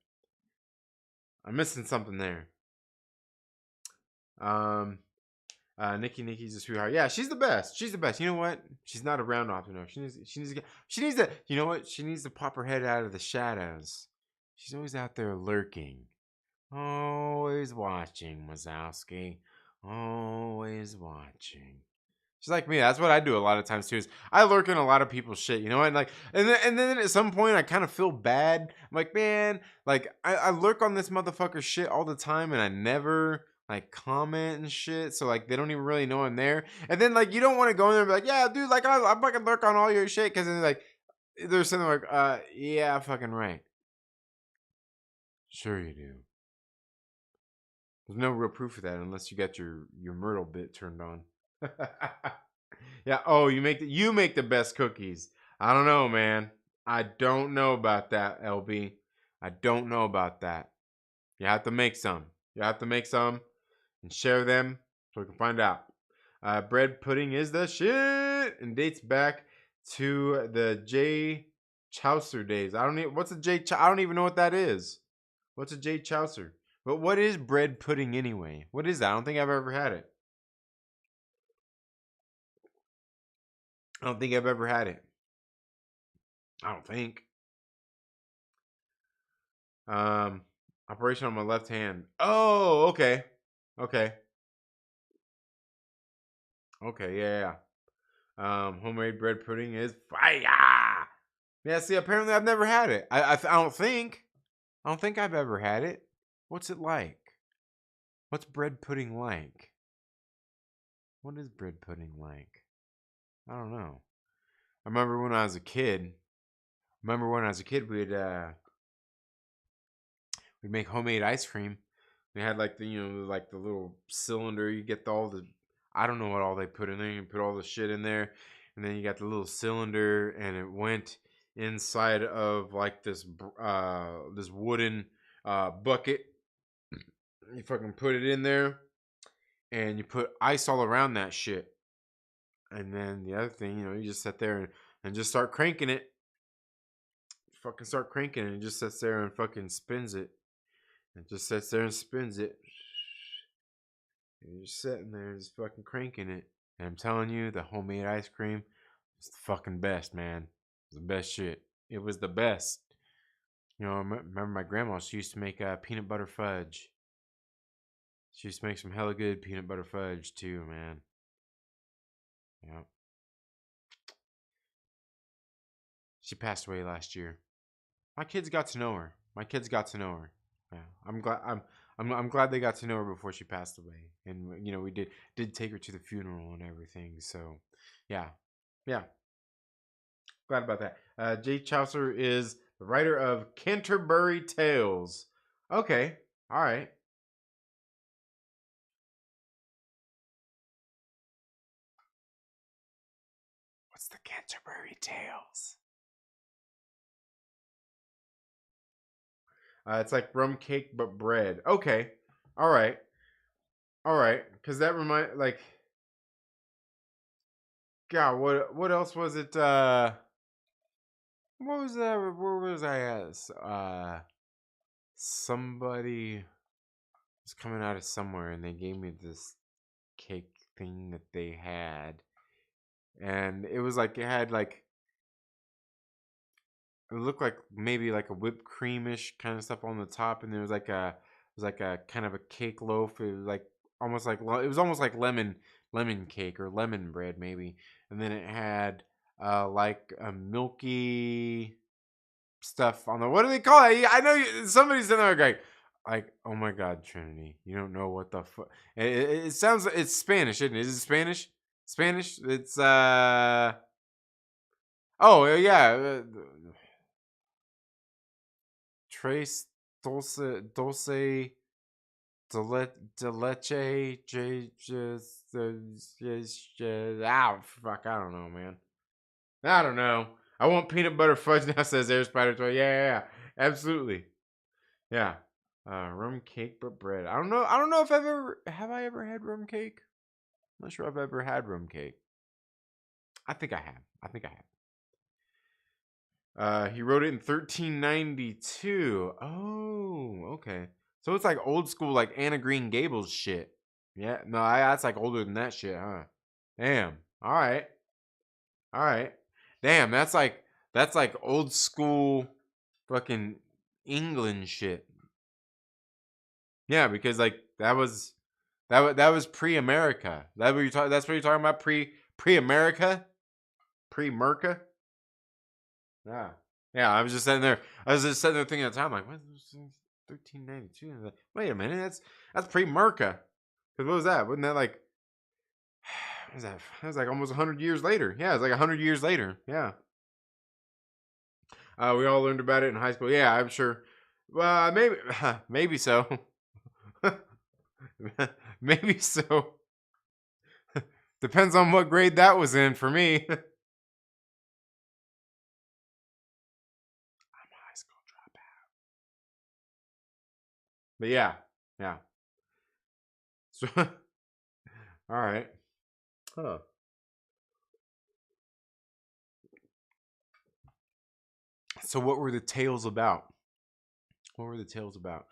A: Nikki's a sweetheart. Yeah, she's the best. She's the best. You know what? She's not around often enough. She needs to, you know what? She needs to pop her head out of the shadows. She's always out there lurking. Always watching, Wazowski. Always watching. She's like me. That's what I do a lot of times too. Is I lurk in a lot of people's shit, you know, and then at some point I kind of feel bad. I'm like, man, like I lurk on this motherfucker shit all the time, and I never like comment and shit. So like they don't even really know I'm there. And then like you don't want to go in there and be like, yeah, dude, like I fucking lurk on all your shit, because then like there's something like, yeah, fucking right. Sure you do. There's no real proof of that unless you got your Myrtle bit turned on. Yeah. Oh, you make the best cookies. I don't know, man. I don't know about that, LB. I don't know about that. You have to make some. You have to make some and share them so we can find out. Bread pudding is the shit and dates back to the J. Chaucer days. What's a J. I don't even know what that is. What's a J. Chaucer? But what is bread pudding anyway? What is that? I don't think I've ever had it. I don't think I've ever had it. I don't think. Operation on my left hand. Oh, okay. Okay. Okay, yeah. Homemade bread pudding is fire. Yeah, see, apparently I've never had it. I don't think. I don't think I've ever had it. What's it like? What's bread pudding like? What is bread pudding like? I don't know. I remember when I was a kid. We'd make homemade ice cream. They had like the little cylinder. You get all the, I don't know what all they put in there. You put all the shit in there, and then you got the little cylinder, and it went inside of like this wooden bucket. You fucking put it in there, and you put ice all around that shit. And then the other thing, you just sit there and just start cranking it. Fucking start cranking it. It just sits there and fucking spins it. It just sits there and spins it. And you're just sitting there just fucking cranking it. And I'm telling you, the homemade ice cream is the fucking best, man. It's the best shit. It was the best. I remember my grandma, she used to make peanut butter fudge. She used to make some hella good peanut butter fudge too, man. Yeah. She passed away last year. My kids got to know her. Yeah. I'm glad they got to know her before she passed away. And we did take her to the funeral and everything. So, yeah. Yeah. Glad about that. Jay Chaucer is the writer of Canterbury Tales. Okay. All right. What's the Canterbury Tales? It's like rum cake but bread. Okay. All right. All right. Because that like, God, what else was it? What was that? Where was I at? Somebody was coming out of somewhere, and they gave me this cake thing that they had, and it was like it had like, it looked like maybe like a whipped creamish kind of stuff on the top, and there was like a kind of a cake loaf. It was like almost like lemon cake or lemon bread maybe, and then it had like a milky stuff on the, what do they call it? I know somebody's in there like, oh my God, Trinity, you don't know what the fuck. It sounds, it's Spanish, isn't it? Is it Spanish? Spanish? It's oh yeah, Trace Dulce de leche j just fuck, I don't know, man. I don't know. I want peanut butter fudge now, says Air Spider Toy. Yeah. Absolutely. Yeah. Rum cake but bread. I don't know. I don't know if I ever had rum cake? I'm not sure if I've ever had rum cake. I think I have. He wrote it in 1392. Oh, okay. So it's like old school, like Anna Green Gables shit. Yeah, no, that's like older than that shit, huh? Damn. All right. Damn, that's like old school, fucking England shit. Yeah, because like that was pre-America. That's what you're talking about, pre-America, pre-Merca. Yeah. Yeah, I was just sitting there. I was just sitting there thinking at the time, like, what is 1392? Like, wait a minute, that's pre-Merca. Because what was that? Wasn't that like, what was that? That was like almost 100 years later. Yeah, it's like 100 years later. Yeah. We all learned about it in high school. Yeah, I'm sure. Well, maybe so. Maybe so. Depends on what grade that was in for me. I'm a high school dropout. But yeah. So, all right. Huh. So, what were the tales about? What were the tales about?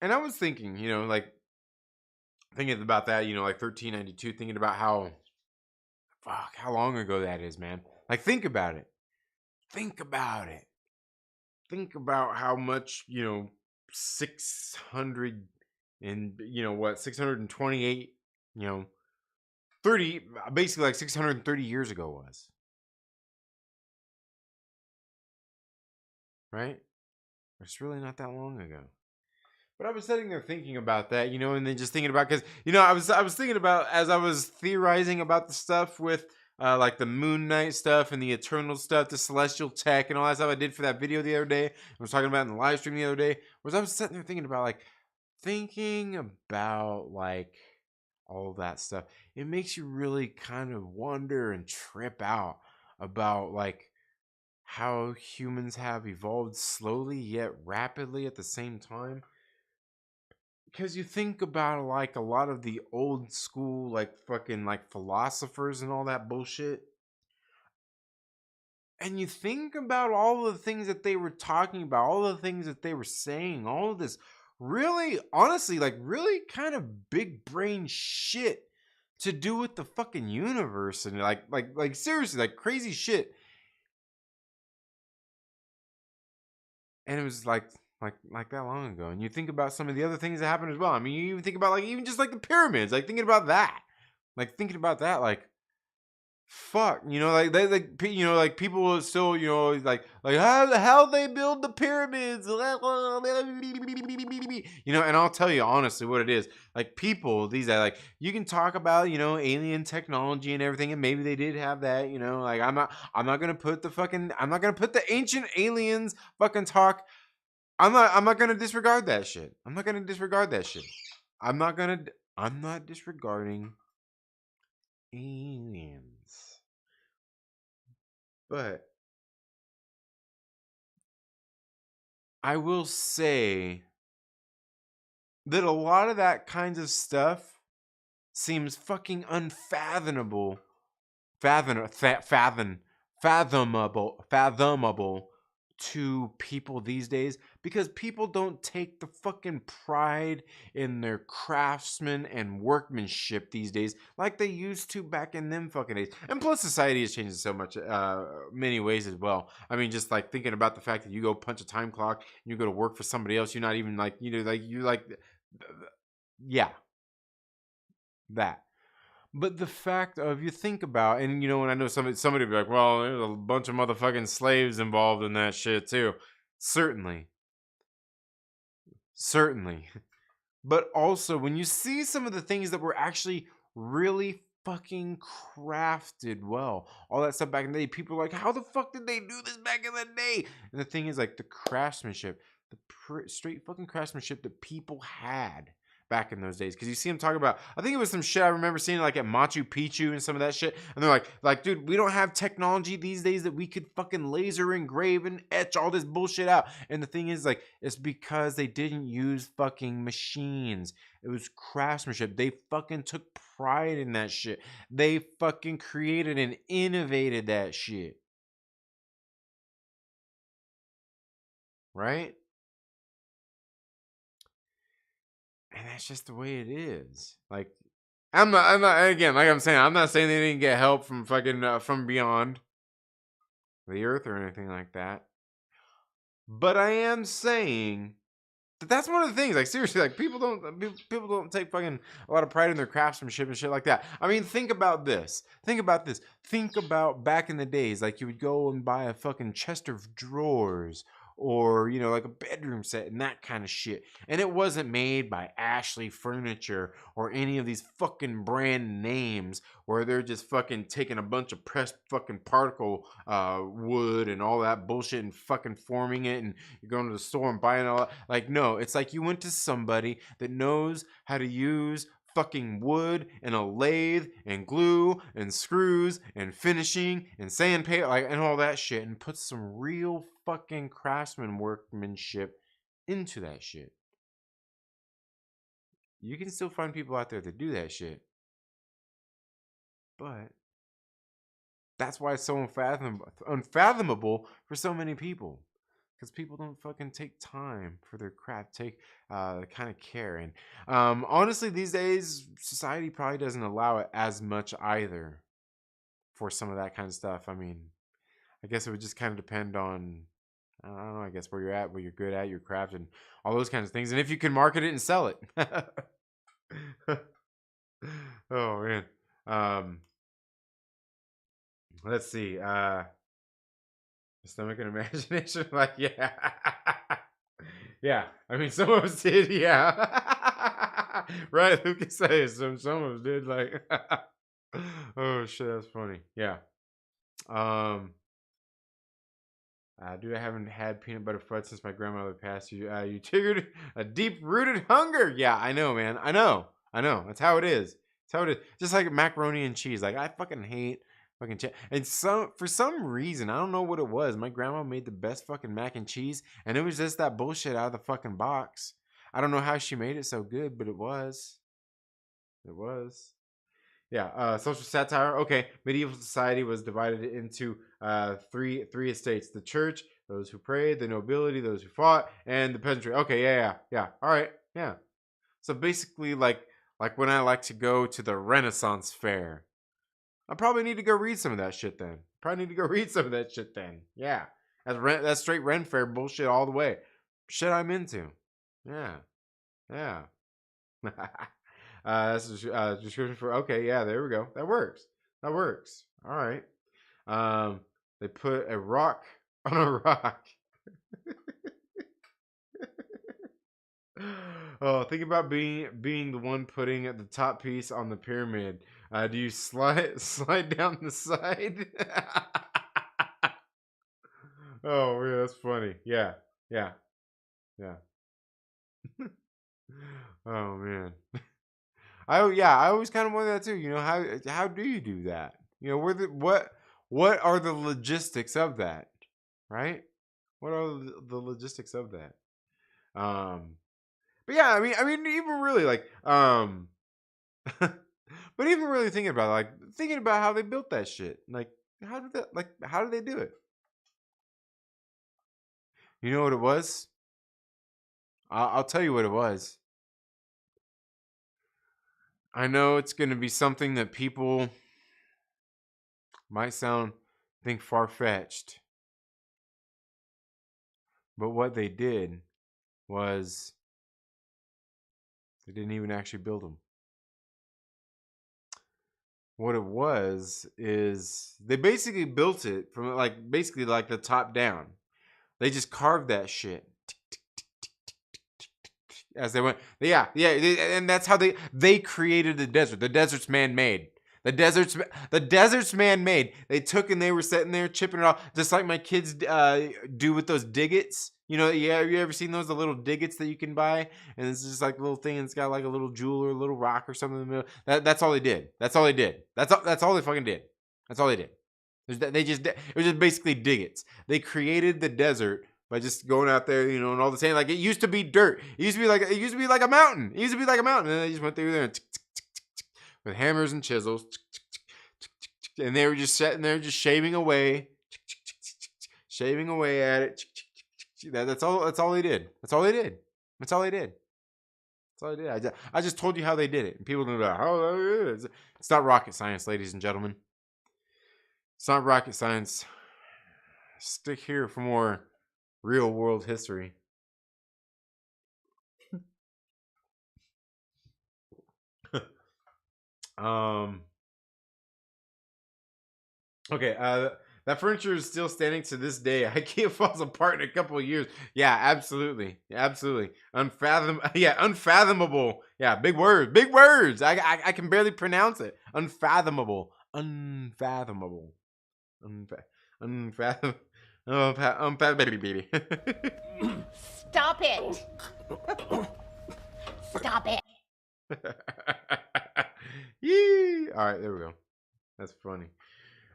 A: And I was thinking, like thinking about that, like 1392, thinking about how long ago that is, man. Like, think about it. Think about it. Think about how much, 600 and, 628, 30, basically like 630 years ago was, right? It's really not that long ago. But I was sitting there thinking about that, and then just thinking about, because I was thinking about, as I was theorizing about the stuff with like the Moon Knight stuff and the Eternal stuff, the Celestial Tech and all that stuff I did for that video the other day. I was talking about in the live stream the other day. I was sitting there thinking about like all that stuff. It makes you really kind of wonder and trip out about like how humans have evolved slowly yet rapidly at the same time. Because you think about like a lot of the old school like fucking like philosophers and all that bullshit, and you think about all the things that they were talking about, all the things that they were saying, all of this really honestly like really kind of big brain shit to do with the fucking universe, and like seriously like crazy shit. And it was like that long ago. And you think about some of the other things that happened as well. I mean, you even think about like even just like the pyramids, like thinking about that. Like thinking about that, like fuck, like they like people will still, like how the hell they build the pyramids, and I'll tell you honestly what it is. Like people, these are like you can talk about, alien technology and everything, and maybe they did have that, like I'm not gonna put the ancient aliens fucking talk. I'm not gonna disregard that shit. I'm not gonna disregard that shit. I'm not disregarding aliens. But I will say that a lot of that kinds of stuff seems fucking unfathomable, fathomable to people these days, because people don't take the fucking pride in their craftsman and workmanship these days like they used to back in them fucking days. And plus society has changed in so much many ways as well. I mean, just like thinking about the fact that you go punch a time clock and you go to work for somebody else, you're not even like, yeah, that. But the fact of, you think about, and and I know somebody be like, well, there's a bunch of motherfucking slaves involved in that shit too. Certainly. Certainly. But also when you see some of the things that were actually really fucking crafted well, all that stuff back in the day, people are like, how the fuck did they do this back in the day? And the thing is, like, the craftsmanship, the straight fucking craftsmanship that people had back in those days. Because you see them talk about, I think it was some shit I remember seeing like at Machu Picchu and some of that shit. And they're like, dude, we don't have technology these days that we could fucking laser engrave and etch all this bullshit out. And the thing is, like, it's because they didn't use fucking machines. It was craftsmanship. They fucking took pride in that shit. They fucking created and innovated that shit. Right? And that's just the way it is. Like, I'm not, again, like I'm saying, I'm not saying they didn't get help from fucking, from beyond the earth or anything like that. But I am saying that that's one of the things, like, seriously, like, people don't take fucking a lot of pride in their craftsmanship and shit like that. I mean, think about this. Think about back in the days, like, you would go and buy a fucking chest of drawers or, you know, like a bedroom set and that kind of shit. And it wasn't made by Ashley Furniture or any of these fucking brand names where they're just fucking taking a bunch of pressed fucking particle wood and all that bullshit and fucking forming it, and you're going to the store and buying all that. Like, no, it's like you went to somebody that knows how to use fucking wood and a lathe and glue and screws and finishing and sandpaper, like, and all that shit, and put some real fucking craftsman workmanship into that shit. You can still find people out there that do that shit, but that's why it's so unfathomable for so many people. Because people don't fucking take time for their craft, take kind of care. And honestly, these days, society probably doesn't allow it as much either for some of that kind of stuff. I mean, I guess it would just kind of depend on, I don't know, I guess where you're at, what you're good at, your craft, and all those kinds of things. And if you can market it and sell it. Oh, man. Let's see. Stomach and imagination, like, yeah. Yeah, I mean, some of us did, yeah. Right, Lucas says some of us did, like, oh shit, that's funny. Yeah. Dude, I haven't had peanut butter fudge since my grandmother passed. You triggered a deep-rooted hunger. Yeah, I know, man. I know. That's how it is. That's how it is. Just like macaroni and cheese. Like, I fucking hate fucking cheese. And for some reason, I don't know what it was. My grandma made the best fucking mac and cheese, and it was just that bullshit out of the fucking box. I don't know how she made it so good, but it was. It was. Yeah, social satire. Okay, medieval society was divided into three estates: the church, those who prayed, the nobility, those who fought, and the peasantry. Okay, yeah. All right, yeah. So basically, like when I like to go to the Renaissance fair, I probably need to go read some of that shit then. Yeah, that's straight Ren fair bullshit all the way. Shit I'm into. Yeah. That's a description for, okay, yeah, there we go. That works. All right. They put a rock on a rock. Oh, think about being the one putting the top piece on the pyramid. Do you slide down the side? Oh, yeah, that's funny. Yeah. Oh man. I always kind of wonder that too. You know, how do you do that? You know, what are the logistics of that? Right? What are the logistics of that? But yeah, I mean, even really like, but even really thinking about it, like thinking about how they built that shit. Like, how did they do it? You know what it was? I'll tell you what it was. I know it's going to be something that people might think far-fetched. But what they did was they didn't even actually build them. What it was is they basically built it from basically the top down. They just carved that shit as they went. Yeah, and that's how they created the desert. The desert's man-made. The desert's man-made. They took and they were sitting there chipping it off, just like my kids do with those diggets. You know, yeah, have you ever seen those, the little diggets that you can buy? And it's just like a little thing, and it's got like a little jewel or a little rock or something in the middle. That's all they did. That's all they did. That's all they fucking did. That's all they did. It was just basically diggets. They created the desert by just going out there, you know, and all the same. Like, it used to be dirt. It used to be like a mountain. It used to be like a mountain, and they just went through there and with hammers and chisels, and they were just sitting there, just shaving away at it. That's all. That's all they did. That's all they did. That's all they did. That's all they did. I just told you how they did it, and people know about how it is. It's not rocket science, ladies and gentlemen. It's not rocket science. Stick here for more real world history. Okay, that furniture is still standing to this day. IKEA falls apart in a couple of years. Yeah, absolutely. Unfathomable. Yeah, big words. I can barely pronounce it. Unfathomable. Unfathomable. Baby.
B: Stop it. Stop it.
A: Yee. All right, there we go. That's funny.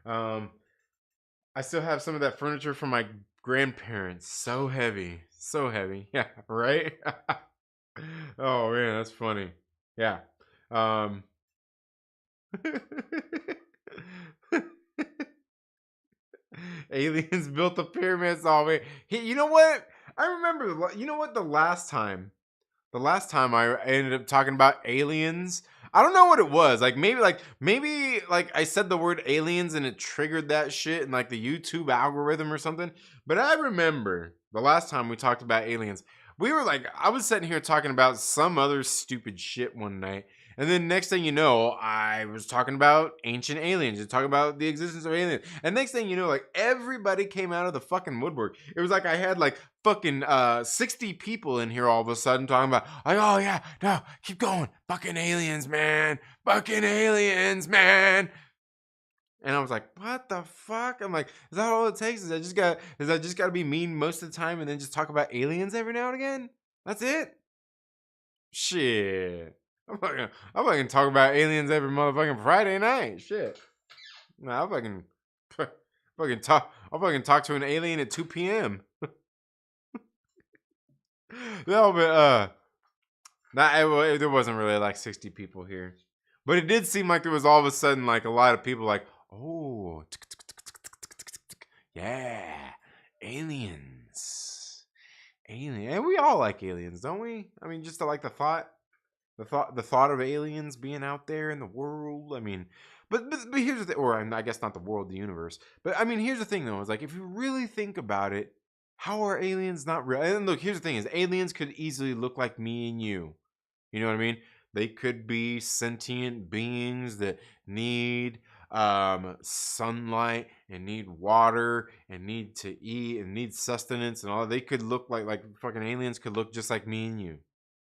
A: I still have some of that furniture from my grandparents. So heavy. Yeah, right? Oh man, that's funny. Yeah. Aliens built the pyramids all the way. Hey, you know what? I remember, you know what, the last time I ended up talking about aliens, I don't know what it was. Maybe I said the word aliens and it triggered that shit in like the YouTube algorithm or something. But I remember the last time we talked about aliens, I was sitting here talking about some other stupid shit one night. And then next thing you know, I was talking about ancient aliens and talking about the existence of aliens. And next thing you know, like everybody came out of the fucking woodwork. It was like I had like fucking 60 people in here all of a sudden talking about, like, oh yeah, no, keep going. Fucking aliens, man. Fucking aliens, man. And I was like, what the fuck? I'm like, is that all it takes? Is I just gotta be mean most of the time and then just talk about aliens every now and again? That's it? Shit. I'm fucking talk about aliens every motherfucking Friday night. Shit. Nah, I'll fucking talk to an alien at 2 p.m. No, but there wasn't really like 60 people here. But it did seem like there was all of a sudden like a lot of people like, oh, yeah, aliens. And we all like aliens, don't we? I mean, just to like the thought of aliens being out there in the world. I mean, but here's the thing, or I guess not the world, the universe. But I mean, here's the thing though, is like if you really think about it, how are aliens not real? And look, here's the thing: is aliens could easily look like me and you. You know what I mean? They could be sentient beings that need sunlight and need water and need to eat and need sustenance and all. They could look like fucking aliens could look just like me and you,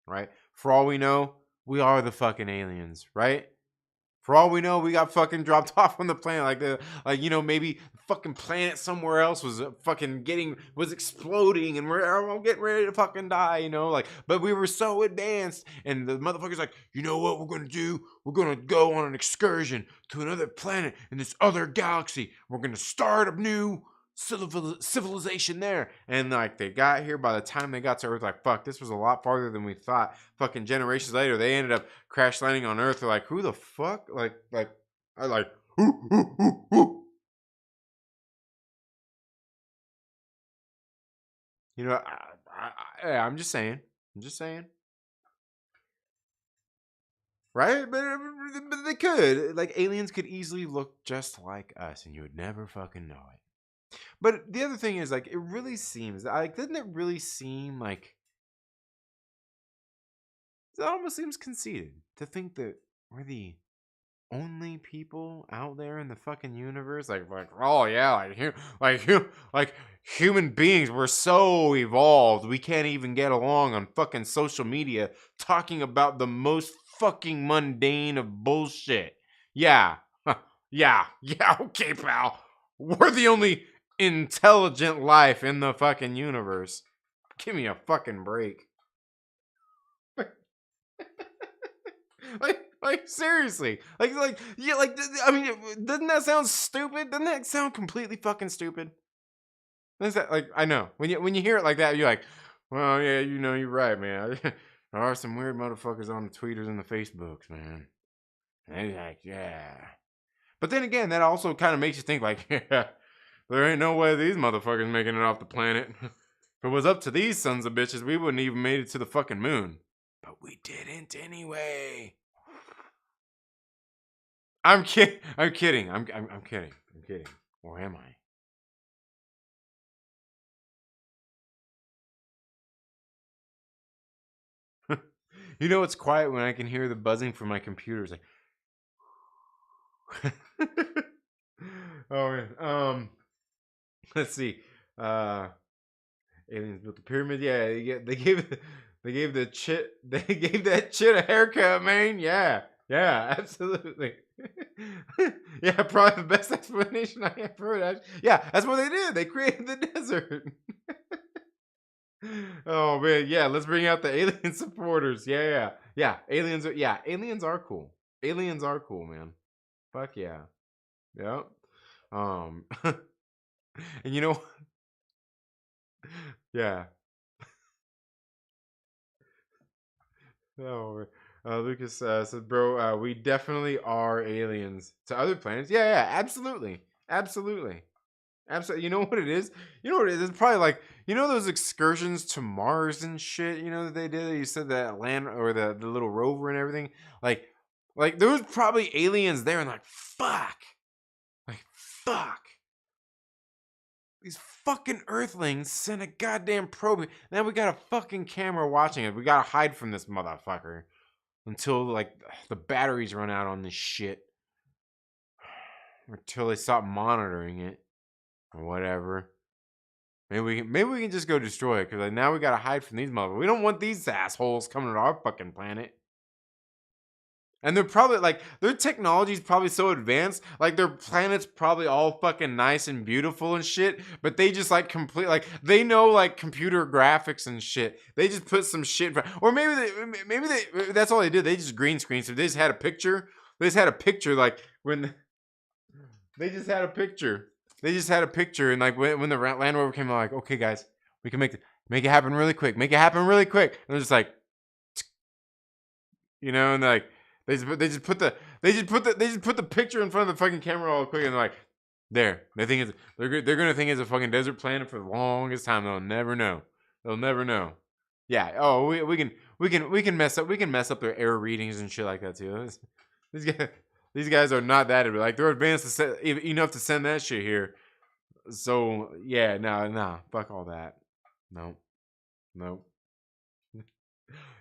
A: right? For all we know, we are the fucking aliens, right? For all we know, we got fucking dropped off on the planet. Maybe the fucking planet somewhere else was was exploding and we're all getting ready to fucking die, you know? But we were so advanced and the motherfucker's like, you know what we're gonna do? We're gonna go on an excursion to another planet in this other galaxy. We're gonna start a new civilization there. And like they got here, by the time they got to Earth, like, fuck, this was a lot farther than we thought. Fucking generations later, they ended up crash landing on Earth. They're like, who the fuck? You know, I'm just saying. Right? But they could. Like, aliens could easily look just like us, and you would never fucking know it. But the other thing is, like, it really seems like, doesn't it really seem like it almost seems conceited to think that we're the only people out there in the fucking universe? Like oh yeah, like human beings, we're so evolved, we can't even get along on fucking social media talking about the most fucking mundane of bullshit. Yeah. Yeah, okay, pal. We're the only intelligent life in the fucking universe. Give me a fucking break. Like seriously, yeah, I mean, doesn't that sound stupid? Doesn't that sound completely fucking stupid? Is that like I know when you hear it like that, you're like, well, yeah, you're right, man. There are some weird motherfuckers on the tweeters and the Facebooks, man. And they're like, yeah. But then again, that also kind of makes you think, like, yeah, there ain't no way these motherfuckers making it off the planet. If it was up to these sons of bitches, we wouldn't even made it to the fucking moon. But we didn't anyway. I'm kidding. I'm kidding. I'm kidding. I'm kidding. Or am I? It's quiet when I can hear the buzzing from my computer. It's like, oh man. Let's see. Uh, Aliens built the pyramid. Yeah, they gave the chit they gave that chit a haircut, man. Yeah, absolutely. Yeah, probably the best explanation I ever heard. Yeah, that's what they did. They created the desert. Oh man, yeah. Let's bring out the alien supporters. Yeah. Aliens are cool. Aliens are cool, man. Fuck yeah. Yep. And yeah. Oh, Lucas said, bro, we definitely are aliens to other planets. Yeah, absolutely. Absolutely. Absolutely. You know what it is? You know what it is? It's probably like, those excursions to Mars and shit, that they did? You said that land or the little rover and everything. Like there was probably aliens there and like, fuck. Like, fuck. These fucking Earthlings sent a goddamn probe. Now we got a fucking camera watching it. We gotta hide from this motherfucker until like the batteries run out on this shit, or until they stop monitoring it, or whatever. Maybe we can just go destroy it because like now we gotta hide from these motherfuckers. We don't want these assholes coming to our fucking planet. And they're probably like their technology is probably so advanced, like their planet's probably all fucking nice and beautiful and shit. But they just like complete like they know like computer graphics and shit. They just put some shit, or maybe they that's all they did. They just green screen. So they just had a picture. They just had a picture like when they just had a picture. They just had a picture, and like when the Land Rover came, like, okay, guys, we can make it happen really quick. Make it happen really quick. And they're just like, and like they just put the picture in front of the fucking camera all quick, and they're like, there. They're gonna think it's a fucking desert planet for the longest time. They'll never know. They'll never know. Yeah. Oh, we can mess up their error readings and shit like that too. These guys, these guys are not that like they're advanced enough to send that shit here. So yeah, no, fuck all that. No, no. Did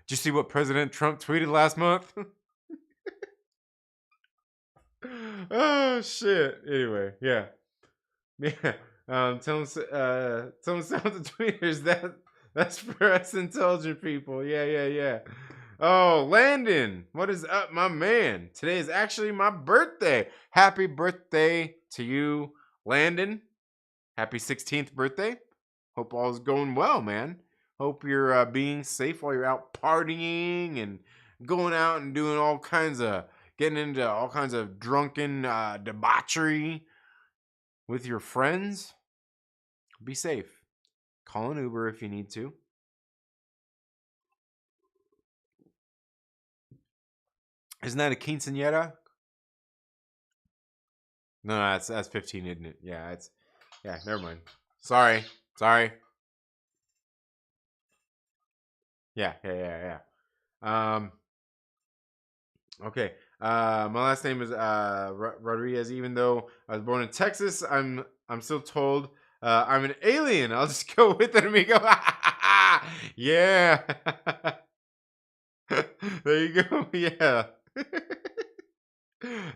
A: you see what President Trump tweeted last month? Oh shit. Anyway, yeah. Tell them some of the tweeters that's for us intelligent people. Yeah. Oh, Landon, what is up, my man? Today is actually my birthday. Happy birthday to you, Landon. Happy 16th birthday. Hope all is going well, man. Hope you're being safe while you're out partying and going out and doing getting into all kinds of drunken debauchery with your friends. Be safe. Call an Uber if you need to. Isn't that a quinceañera? No, that's 15, isn't it? Yeah, never mind. Sorry. Yeah. Okay. My last name is Rodriguez. Even though I was born in Texas, I'm still told I'm an alien. I'll just go with it, amigo. Yeah. There you go. Yeah.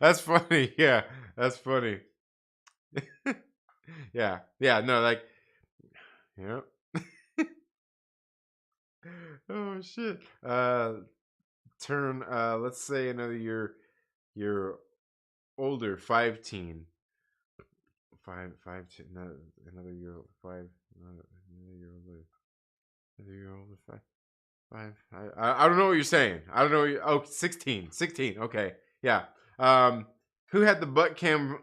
A: That's funny. Yeah, that's funny. Yeah. No, like, yeah. Oh shit. Turn. Let's say another year. older, 5 teen. Five, another year, another year older, another year older, five. I don't know what you're saying. I don't know. 16. Okay, yeah. Who had the butt cam?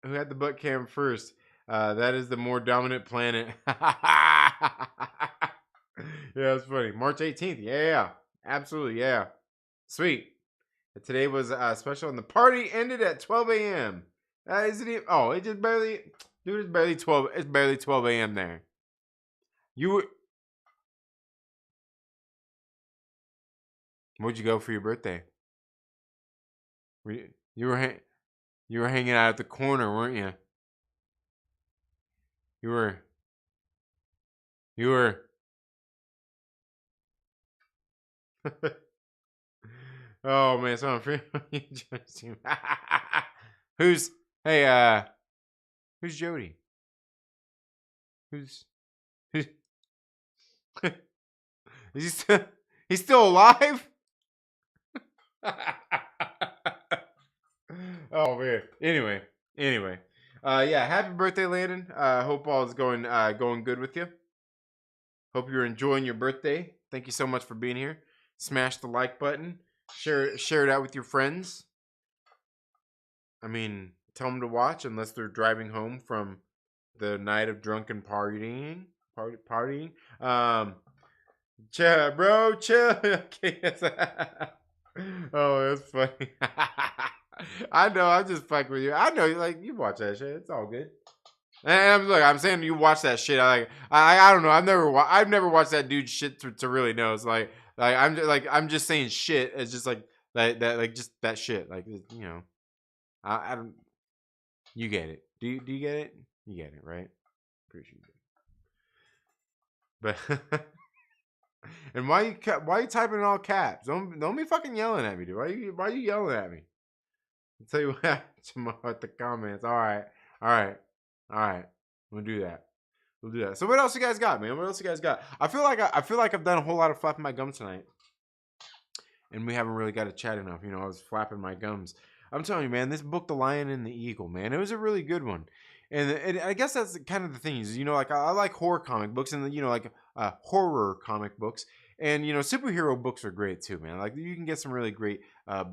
A: Who had the butt cam first? That is the more dominant planet. Yeah, it's funny. March 18th. Yeah, absolutely. Yeah, sweet. Today was special, and the party ended at 12 a.m. Isn't it? Oh, it just barely, dude. It's barely 12. It's barely 12 a.m. there. You were. Where'd you go for your birthday? You were you were hanging out at the corner, weren't you? You were. You were. Oh man, so I'm free. Who's? Hey, who's Jody? Who's? Who's? Is he still? He's still alive? Oh man. Anyway. Yeah. Happy birthday, Landon. Hope all is going good with you. Hope you're enjoying your birthday. Thank you so much for being here. Smash the like button. Share it out with your friends. I mean, tell them to watch unless they're driving home from the night of drunken partying. Chill, bro, chill. Okay. Oh, that's funny. I know. I'm just fucking with you. I know. Like you watch that shit. It's all good. And I'm saying you watch that shit. I don't know. I've never watched that dude's shit to really know. It's I'm just saying shit. It's just like that just that shit. Like you know, I don't. You get it. Do you get it? You get it, right? Pretty sure you get it. But and why you typing in all caps? Don't be fucking yelling at me, dude. Why you yelling at me? I'll tell you what tomorrow at the comments. All right. We'll do that. So what else you guys got, man? What else you guys got? I feel like I've done a whole lot of flapping my gums tonight, and we haven't really got to chat enough. You know, I was flapping my gums. I'm telling you, man, this book, The Lion and the Eagle, man, it was a really good one. And I guess that's kind of the thing is, you know, like I like horror comic books and, you know, like horror comic books. And, you know, superhero books are great too, man. Like you can get some really great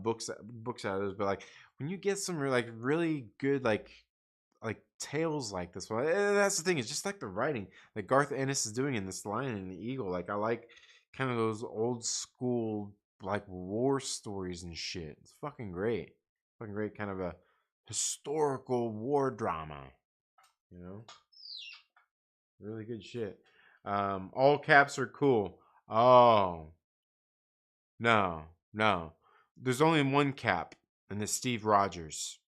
A: books out of those. But like when you get some like really good, like tales like this one, and that's the thing. It's just like the writing that Garth Ennis is doing in this Lion and the Eagle. Like I like kind of those old school like war stories and shit. It's fucking great. Fucking great kind of a historical war drama. You know? Really good shit. All caps are cool. Oh. No. There's only one cap, and it's Steve Rogers.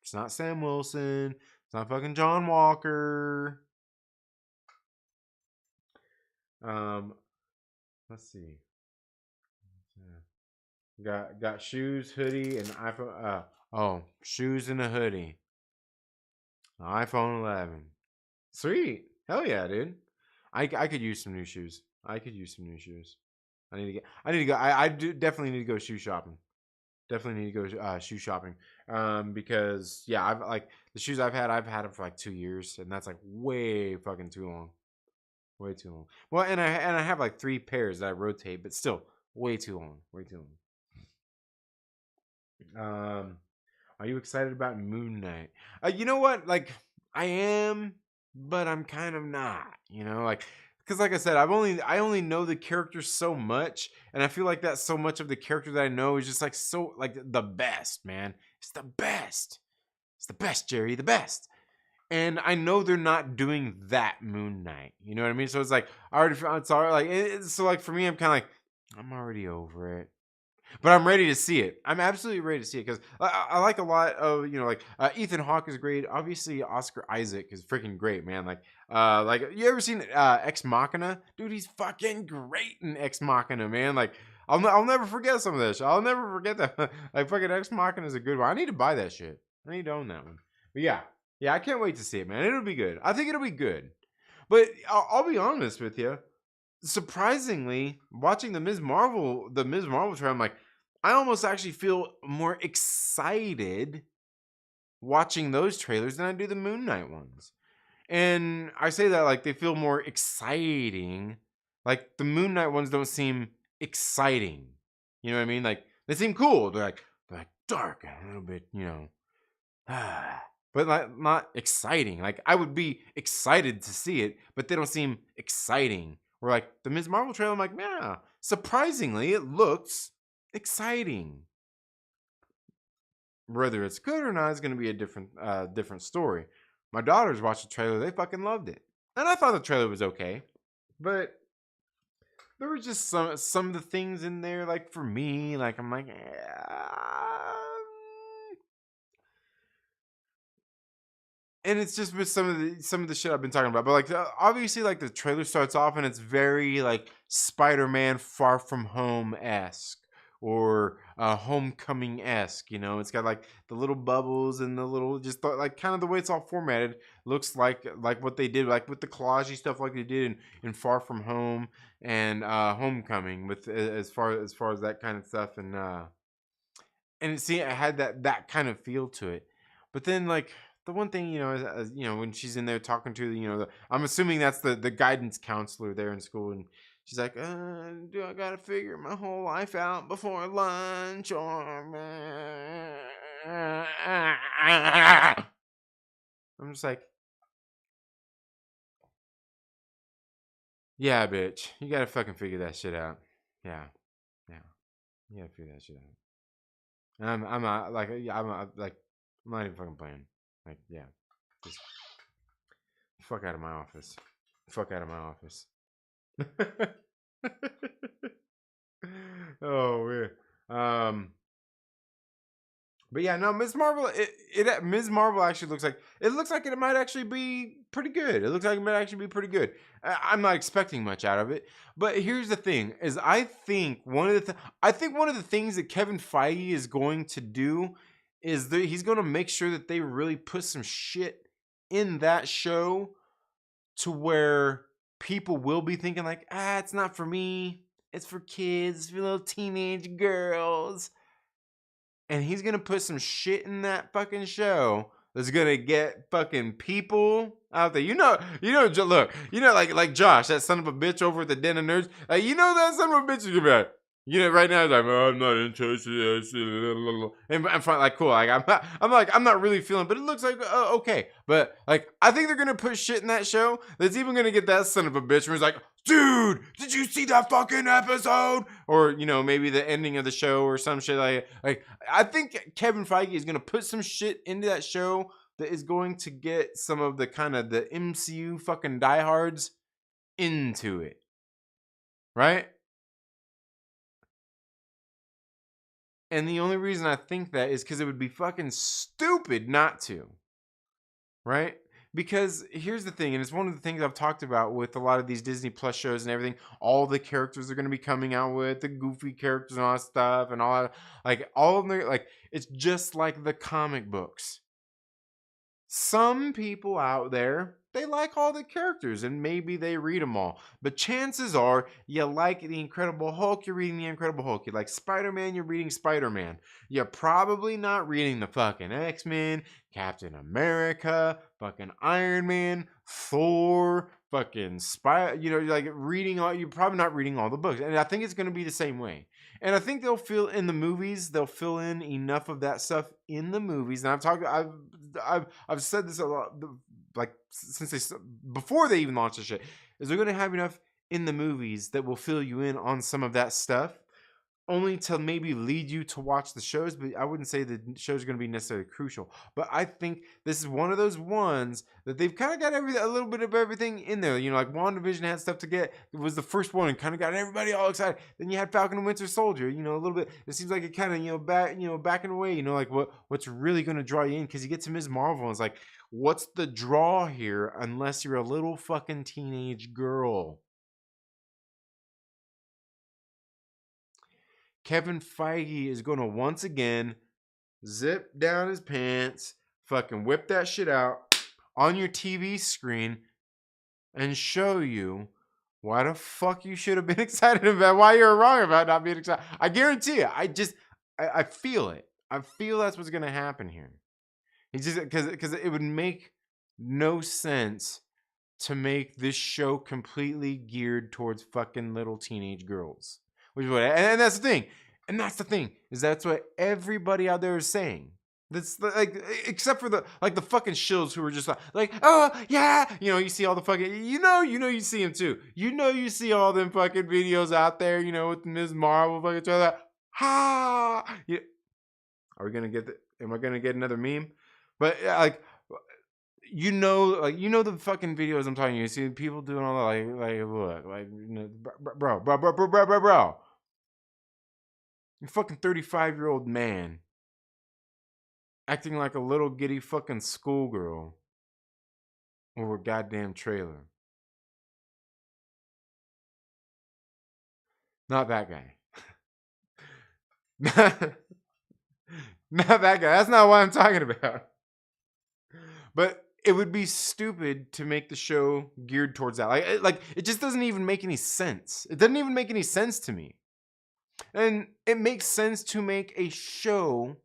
A: It's not Sam Wilson. It's not fucking John Walker. Let's see. Got shoes, hoodie, and iPhone. Shoes and a hoodie. iPhone 11. Sweet. Hell yeah, dude. I could use some new shoes. I need to go. I do definitely need to go shoe shopping. Shoe shopping. Because yeah, I've like the shoes I've had them for like 2 years, and that's like way fucking too long. Way too long. Well, and I have like 3 pairs that I rotate, but still way too long. Are you excited about Moon Knight? You know what? Like I am, but I'm kind of not. You know, like because like I said, I only know the character so much, and I feel like that so much of the character that I know is just like so like the best, man. It's the best. It's the best, Jerry. The best. And I know they're not doing that Moon Knight. You know what I mean? So it's like I already it's already like so like for me, I'm kind of like I'm already over it. But I'm ready to see it. I'm absolutely ready to see it because I like a lot of like Ethan Hawke is great. Obviously, Oscar Isaac is freaking great, man. Like you ever seen Ex Machina? Dude, he's fucking great in Ex Machina, man. Like I'll never forget some of this. I'll never forget that. Like fucking Ex Machina is a good one. I need to buy that shit. I need to own that one. But yeah, I can't wait to see it, man. It'll be good. I think it'll be good. But I'll be honest with you. Surprisingly, watching the Ms. Marvel trailer, I'm like, I almost actually feel more excited watching those trailers than I do the Moon Knight ones. And I say that like they feel more exciting. Like the Moon Knight ones don't seem exciting. You know what I mean? Like they seem cool. They're like dark and a little bit, but like not exciting. Like I would be excited to see it, but they don't seem exciting. Or like the Ms. Marvel trailer, I'm like, yeah, surprisingly, it looks exciting. Whether it's good or not is going to be a different story. My daughters watched the trailer; they fucking loved it, and I thought the trailer was okay, but there were just some of the things in there, like for me, like I'm like, and it's just with some of the shit I've been talking about. But like obviously, like the trailer starts off and it's very like Spider-Man Far From Home esque or Homecoming esque. It's got like the little bubbles and the little like kind of the way it's all formatted looks like what they did like with the collagey stuff like they did in Far From Home and Homecoming with as far as that kind of stuff and it had that kind of feel to it. But then like the one thing, is when she's in there talking to I'm assuming that's the guidance counselor there in school, and she's like, do I gotta figure my whole life out before lunch or I'm just like, yeah, bitch, you gotta fucking figure that shit out. Yeah, you gotta figure that shit out. And I'm not like I'm not even fucking playing. Like, yeah, just fuck out of my office. Fuck out of my office. Oh man. But yeah, no, Ms. Marvel. Ms. Marvel actually looks like it might actually be pretty good. It looks like it might actually be pretty good. I'm not expecting much out of it, but here's the thing: is I think one of the things that Kevin Feige is going to do is that he's going to make sure that they really put some shit in that show to where people will be thinking like, it's not for me. It's for kids, for little teenage girls. And he's going to put some shit in that fucking show that's going to get fucking people out there. Look, like Josh, that son of a bitch over at the Den of Nerds. Like, that son of a bitch is going to be like, right now he's like, oh, I'm not interested. And I'm fine, like, cool. Like, I'm not really feeling, but it looks like okay. But like, I think they're gonna put shit in that show that's even gonna get that son of a bitch where he's like, dude, did you see that fucking episode? Or maybe the ending of the show or some shit like. I think Kevin Feige is gonna put some shit into that show that is going to get some of the kind of the MCU fucking diehards into it, right? And the only reason I think that is because it would be fucking stupid not to. Right? Because here's the thing, and it's one of the things I've talked about with a lot of these Disney Plus shows and everything. All the characters are going to be coming out with the goofy characters and all that stuff, and all that. Like, all of them, like, it's just like the comic books. Some people out there, they like all the characters and maybe they read them all. But chances are you like the Incredible Hulk, you're reading the Incredible Hulk. You like Spider-Man, you're reading Spider-Man. You're probably not reading the fucking X-Men, Captain America, fucking Iron Man, Thor, fucking you're probably not reading all the books. And I think it's going to be the same way. And I think they'll fill in enough of that stuff in the movies. And I've said this a lot, like before they even launched the shit, is they're going to have enough in the movies that will fill you in on some of that stuff, only to maybe lead you to watch the shows. But I wouldn't say the shows are going to be necessarily crucial. But I think this is one of those ones that they've kind of got a little bit of everything in there. Like WandaVision had stuff to get. It was the first one and kind of got everybody all excited. Then you had Falcon and Winter Soldier. A little bit. It seems like it kind of backing away. Like what's really going to draw you in, because you get to Ms. Marvel and it's like, what's the draw here unless you're a little fucking teenage girl? Kevin Feige is going to once again zip down his pants, fucking whip that shit out on your TV screen and show you why the fuck you should have been excited about, why you're wrong about not being excited. I guarantee you, I feel it. I feel that's what's going to happen here. It's just because it would make no sense to make this show completely geared towards fucking little teenage girls. Which is what, and that's the thing. And that's the thing, is that's what everybody out there is saying. That's like, except for the fucking shills who are just like, oh yeah, you see all the fucking, you see them too. You see all them fucking videos out there, with Ms. Marvel fucking trying to, ha. Yeah. Are we gonna get? Am I gonna get another meme? But like, the fucking videos I'm talking. You see people doing all that, look, bro. You fucking 35-year-old man acting like a little giddy fucking schoolgirl over a goddamn trailer. Not that guy. Not that guy. That's not what I'm talking about. But it would be stupid to make the show geared towards that. Like it just doesn't even make any sense. It doesn't even make any sense to me. And it makes sense to make a show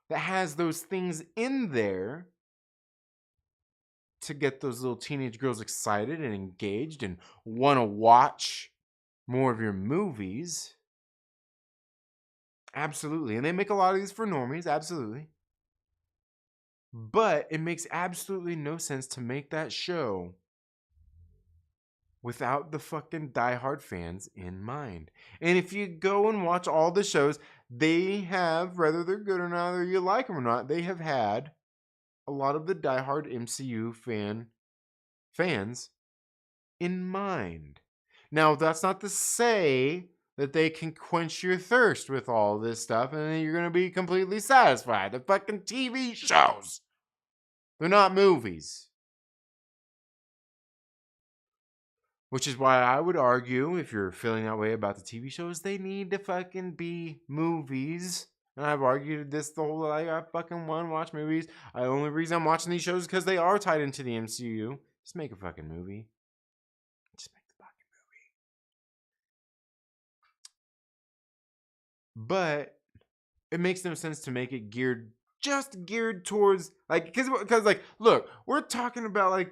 A: that has those things in there to get those little teenage girls excited and engaged and want to watch more of your movies. Absolutely. And they make a lot of these for normies, absolutely. But it makes absolutely no sense to make that show without the fucking diehard fans in mind. And if you go and watch all the shows, they have, whether they're good or not, or you like them or not, they have had a lot of the diehard MCU fans in mind. Now, that's not to say that they can quench your thirst with all this stuff and then you're going to be completely satisfied. They're fucking TV shows. They're not movies. Which is why I would argue, if you're feeling that way about the TV shows, they need to fucking be movies. And I've argued this the whole life. I fucking want to watch movies. The only reason I'm watching these shows is because they are tied into the MCU. Just make a fucking movie. Just make the fucking movie. But it makes no sense to make it geared towards, because look, we're talking about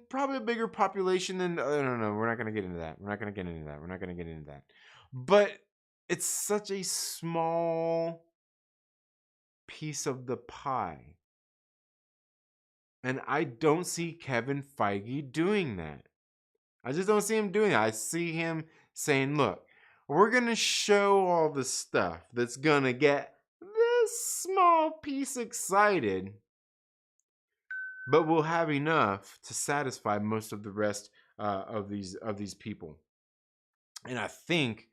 A: probably a bigger population than, I don't know, we're not going to get into that. But it's such a small piece of the pie. And I don't see Kevin Feige doing that. I just don't see him doing that. I see him saying, look, we're going to show all the stuff that's going to get this small piece excited, but we'll have enough to satisfy most of the rest of these people. And I think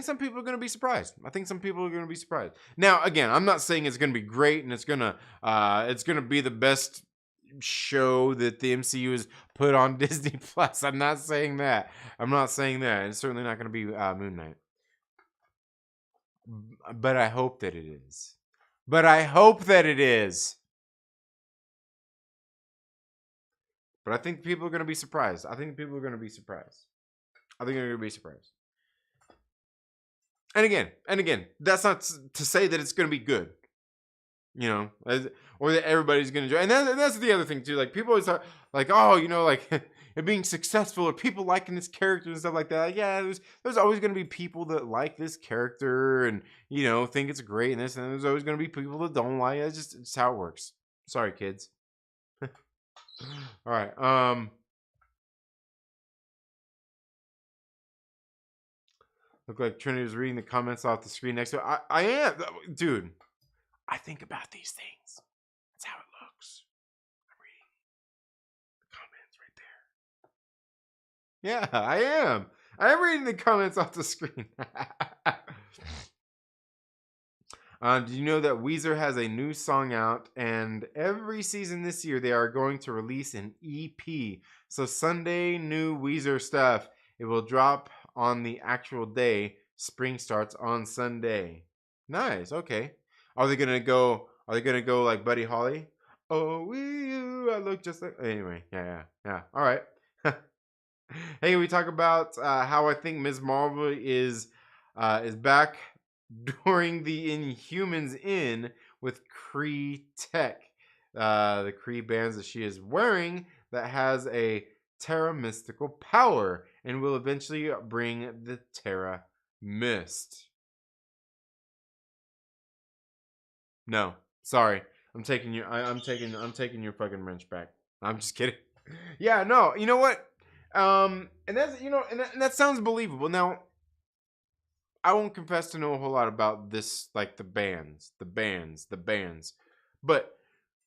A: some people are going to be surprised. Now, again, I'm not saying it's going to be great and it's going to be the best show that the MCU has put on Disney Plus. I'm not saying that. It's certainly not going to be Moon Knight. But I hope that it is. But I think people are going to be surprised. And again, that's not to say that it's going to be good, or that everybody's going to enjoy. And that's the other thing too. Like, people always talk, like, oh, it being successful or people liking this character and stuff like that. Like, yeah, there's always going to be people that like this character and think it's great and this, and there's always going to be people that don't like it. It's how it works. Sorry, kids. All right. Look like Trinity is reading the comments off the screen next to it. I am, dude. I think about these things. That's how it looks. I'm reading the comments right there. Yeah, I am. I am reading the comments off the screen. Do you know that Weezer has a new song out, and every season this year they are going to release an EP. So Sunday, new Weezer stuff. It will drop on the actual day. Spring starts on Sunday. Nice. Okay. Are they gonna go like Buddy Holly? Oh, you, I look just like. Anyway, yeah. All right. Hey, we talk about how I think Ms. Marvel is back during the Inhumans in with Kree tech. The Kree bands that she is wearing that has a Terra mystical power and will eventually bring the Terra Mist. No, sorry. I'm taking your I'm taking your fucking wrench back. I'm just kidding. Yeah, no. You know what? And that's and that sounds believable. Now, I won't confess to know a whole lot about this, like the bands. But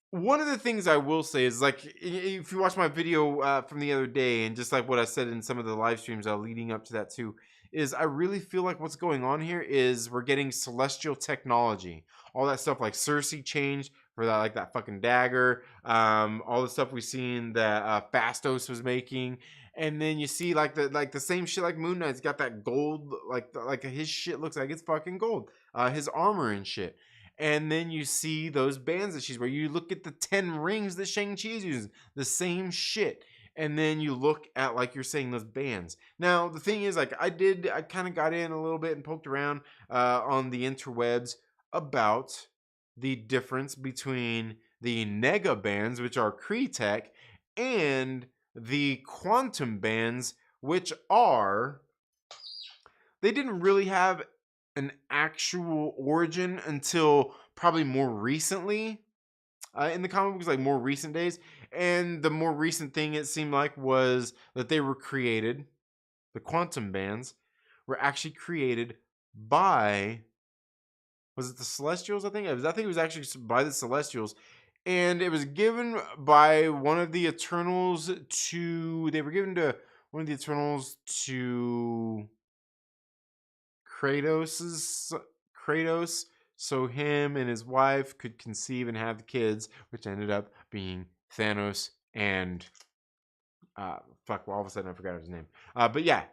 A: one of the things I will say is, like, if you watch my video from the other day, and just like what I said in some of the live streams leading up to that too, is I really feel like what's going on here is we're getting celestial technology, all that stuff like Cersei changed for that, like that fucking dagger, all the stuff we've seen that Fastos was making. And then you see like the same shit like Moon Knight's got that gold, like his shit looks like it's fucking gold, his armor and shit. And then you see those bands that she's wearing. You look at the 10 rings that Shang-Chi is using, the same shit. And then you look at, like you're saying, those bands. Now, the thing is, like, I kind of got in a little bit and poked around on the interwebs about the difference between the Nega bands, which are Kree tech, and the Quantum bands, which are, they didn't really have an actual origin until probably more recently in the comic books, like more recent days. And the more recent thing it seemed like was that they were created, the Quantum bands were actually created by, was it the Celestials? I think it was actually by the Celestials, and it was given by one of the Eternals to, they were given to one of the Eternals to Kratos, so him and his wife could conceive and have kids, which ended up being Thanos and fuck. Well, all of a sudden I forgot his name. But yeah.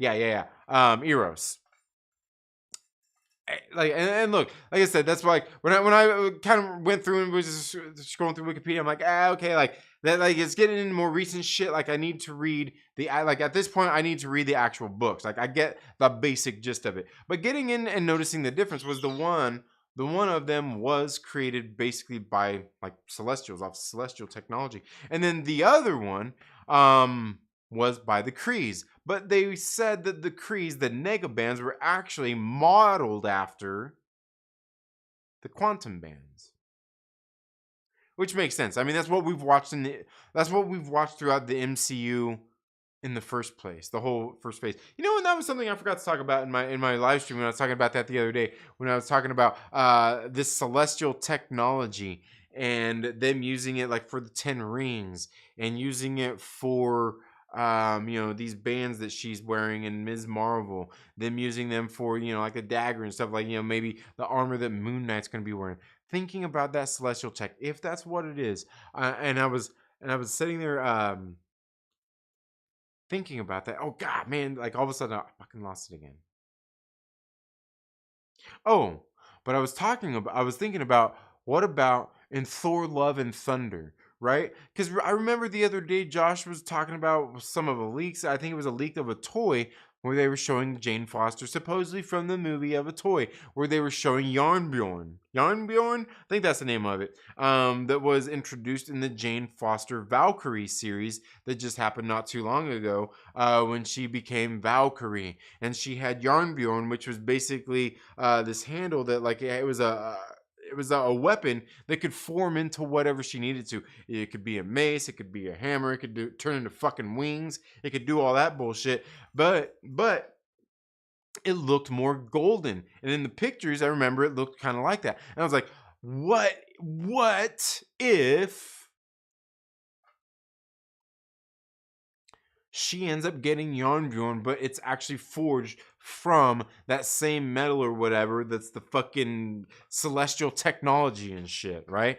A: Eros. Like, and look, like I said, that's why, like, when I kind of went through and was just scrolling through Wikipedia, I'm like, okay, like that, like it's getting into more recent shit. Like, I need to read like at this point I need to read the actual books. Like, I get the basic gist of it, but getting in and noticing the difference was the one of them was created basically by like Celestials, off celestial technology, and then the other one was by the Krees. But they said that the Krees, the Nega bands, were actually modeled after the Quantum bands. Which makes sense. I mean, that's what we've watched throughout the MCU in the first place, the whole first phase. You know, and that was something I forgot to talk about in my live stream when I was talking about that the other day, when I was talking about this celestial technology and them using it like for the 10 rings and using it for these bands that she's wearing in Ms. Marvel, them using them for, like a dagger and stuff, like, maybe the armor that Moon Knight's going to be wearing. Thinking about that celestial tech, if that's what it is. And I was sitting there thinking about that. Oh god, man, like all of a sudden I fucking lost it again. Oh, but I was thinking about, what about in Thor Love and Thunder, right? Because I remember the other day Josh was talking about some of the leaks. I think it was a leak of a toy where they were showing Jane Foster, supposedly from the movie of a toy, where they were showing Yarnbjorn. I think that's the name of it. That was introduced in the Jane Foster Valkyrie series that just happened not too long ago, when she became Valkyrie, and she had Yarnbjorn, which was basically this handle that, like, it was a weapon that could form into whatever she needed to. It could be a mace, it could be a hammer, it could turn into fucking wings, it could do all that bullshit. But it looked more golden, and in the pictures I remember it looked kind of like that. And I was like, what if she ends up getting Yarnbjorn, but it's actually forged from that same metal or whatever that's the fucking celestial technology and shit, right?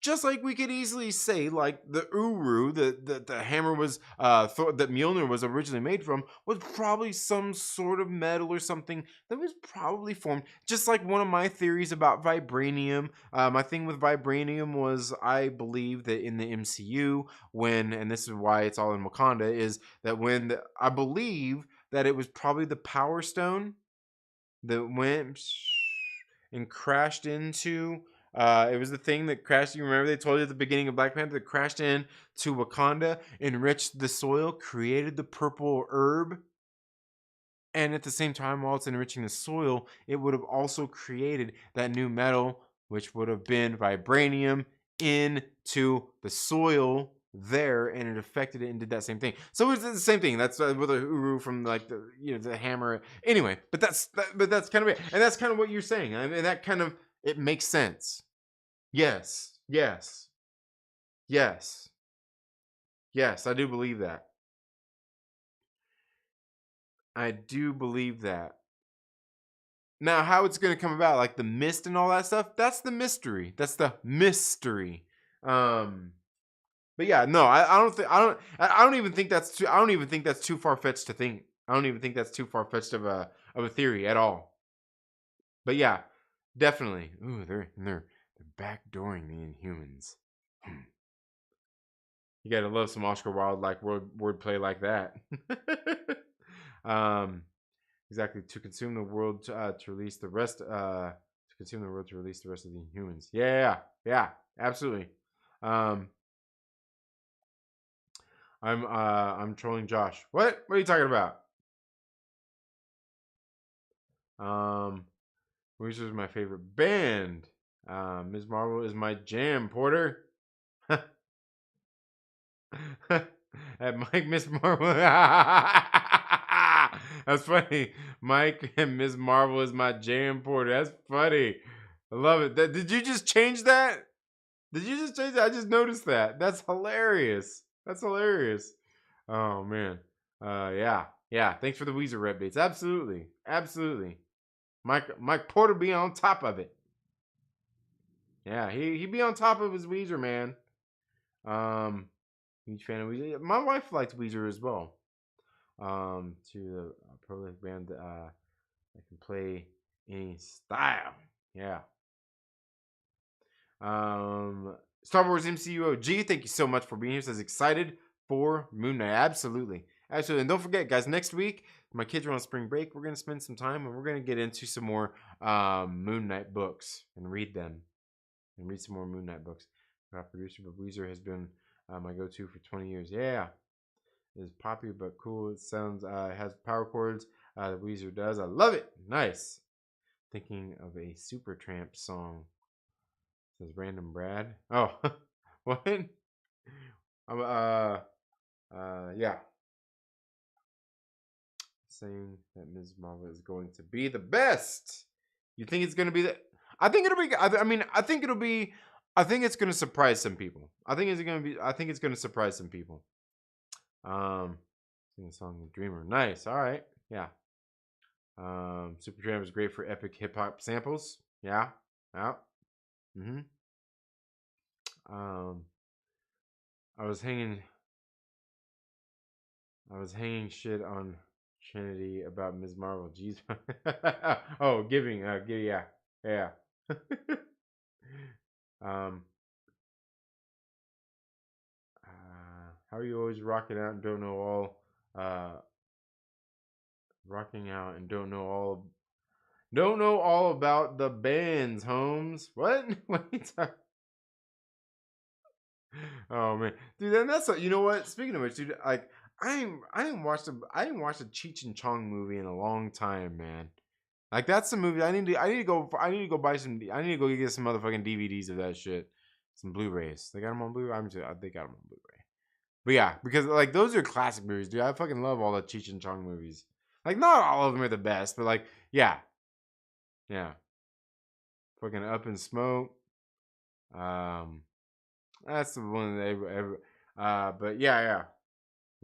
A: Just like we could easily say, like, the Uru, the hammer was that Mjolnir was originally made from, was probably some sort of metal or something that was probably formed. Just like one of my theories about vibranium. My thing with vibranium was, I believe that in the MCU, and this is why it's all in Wakanda, is that I believe that it was probably the Power Stone that went and crashed into It was the thing that crashed. You remember they told you at the beginning of Black Panther that crashed in to Wakanda, enriched the soil, created the purple herb. And at the same time, while it's enriching the soil, it would have also created that new metal, which would have been vibranium, into the soil there, and it affected it and did that same thing. So it's the same thing. That's with a Uru from like the hammer. Anyway, but that's kind of it, and that's kind of what you're saying. I mean, that kind of it makes sense. Yes, yes, yes, yes. I do believe that. I do believe that. Now, how it's gonna come about, like the mist and all that stuff, that's the mystery. That's the mystery. Um, but yeah, no, I don't even think that's too. I don't even think that's too far fetched to think. I don't even think that's too far fetched of a theory at all. But yeah, definitely. Ooh, they're backdooring the Inhumans. You gotta love some Oscar Wilde like wordplay like that. um. Exactly, to consume the world to release the rest to consume the world to release the rest of the humans. Yeah, absolutely. I'm trolling Josh. What are you talking about? Weezer is my favorite band. Ms. Marvel is my jam, Porter. At Mike, Miss Marvel. That's funny. Mike and Miss Marvel is my jam, Porter. That's funny. I love it. Did you just change that? Did you just change that? I just noticed that. That's hilarious. That's hilarious. Oh man. Yeah. Thanks for the Weezer rep dates. Absolutely. Mike Porter be on top of it. Yeah, he be on top of his Weezer, man. Huge fan of Weezer. My wife likes Weezer as well. To the prolific band that can play any style. Yeah. Star Wars MCU OG, thank you so much for being here. Says excited for Moon Knight. Absolutely. And don't forget, guys, next week, my kids are on spring break. We're going to spend some time and we're going to get into some more Moon Knight books and read them. And read some more Moon Knight books. Producer, but Weezer has been my go-to for 20 years. Yeah. It's poppy but cool. It sounds has power chords. The Weezer does. I love it. Nice. Thinking of a Supertramp song. Says Random Brad. Oh, what? Yeah. Saying that Ms. Marvel is going to be the best. You think it's going to be the? I think it'll be. I think it'll be. I think it's going to surprise some people. I think it's going to surprise some people. Sing a song The Dreamer. Nice. All right. Yeah. Supertramp is great for epic hip hop samples. Yeah. Mm-hmm. I was hanging shit on Trinity about Ms. Marvel. Jeez. Oh, giving. Yeah. How are you always rocking out and don't know all? Rocking out and don't know all about the bands, Holmes. What? What are you talking? Oh man, dude, then that's you know what? Speaking of which, dude, like I didn't watch the Cheech and Chong movie in a long time, man. Like that's the movie I need to go buy some. I need to go get some motherfucking DVDs of that shit, some Blu-rays. They got them on Blu-ray. They got them on Blu-ray. But yeah, because like those are classic movies, dude. I fucking love all the Cheech and Chong movies. Like not all of them are the best, but like yeah. Fucking Up in Smoke. That's the one that ever. But yeah,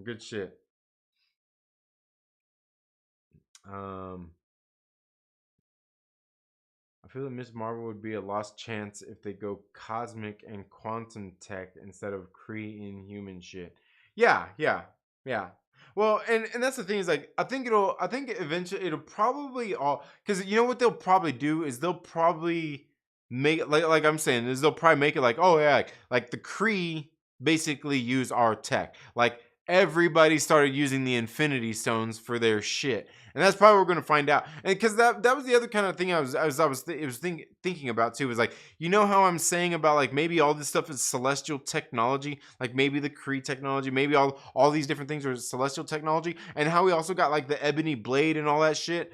A: good shit. I feel that Miss Marvel would be a lost chance if they go cosmic and quantum tech instead of Kree inhuman shit. Yeah. Well, and that's the thing is like I think eventually it'll probably all because you know what they'll probably do is they'll probably make like I'm saying is they'll probably make it like oh yeah like the Kree basically use our tech like everybody started using the Infinity Stones for their shit. And that's probably what we're going to find out. And because that was the other kind of thing I was thinking about too, was like, you know how I'm saying about like maybe all this stuff is celestial technology, like maybe the Kree technology, maybe all these different things are celestial technology, and how we also got like the ebony blade and all that shit.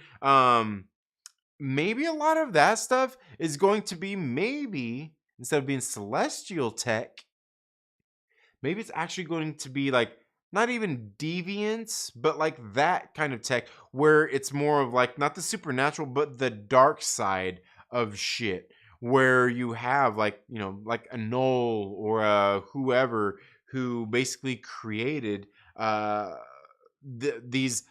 A: Maybe a lot of that stuff is going to be, maybe instead of being celestial tech, maybe it's actually going to be like not even deviance, but like that kind of tech where it's more of like not the supernatural, but the dark side of shit. Where you have like, you know, like a Null or a whoever who basically created these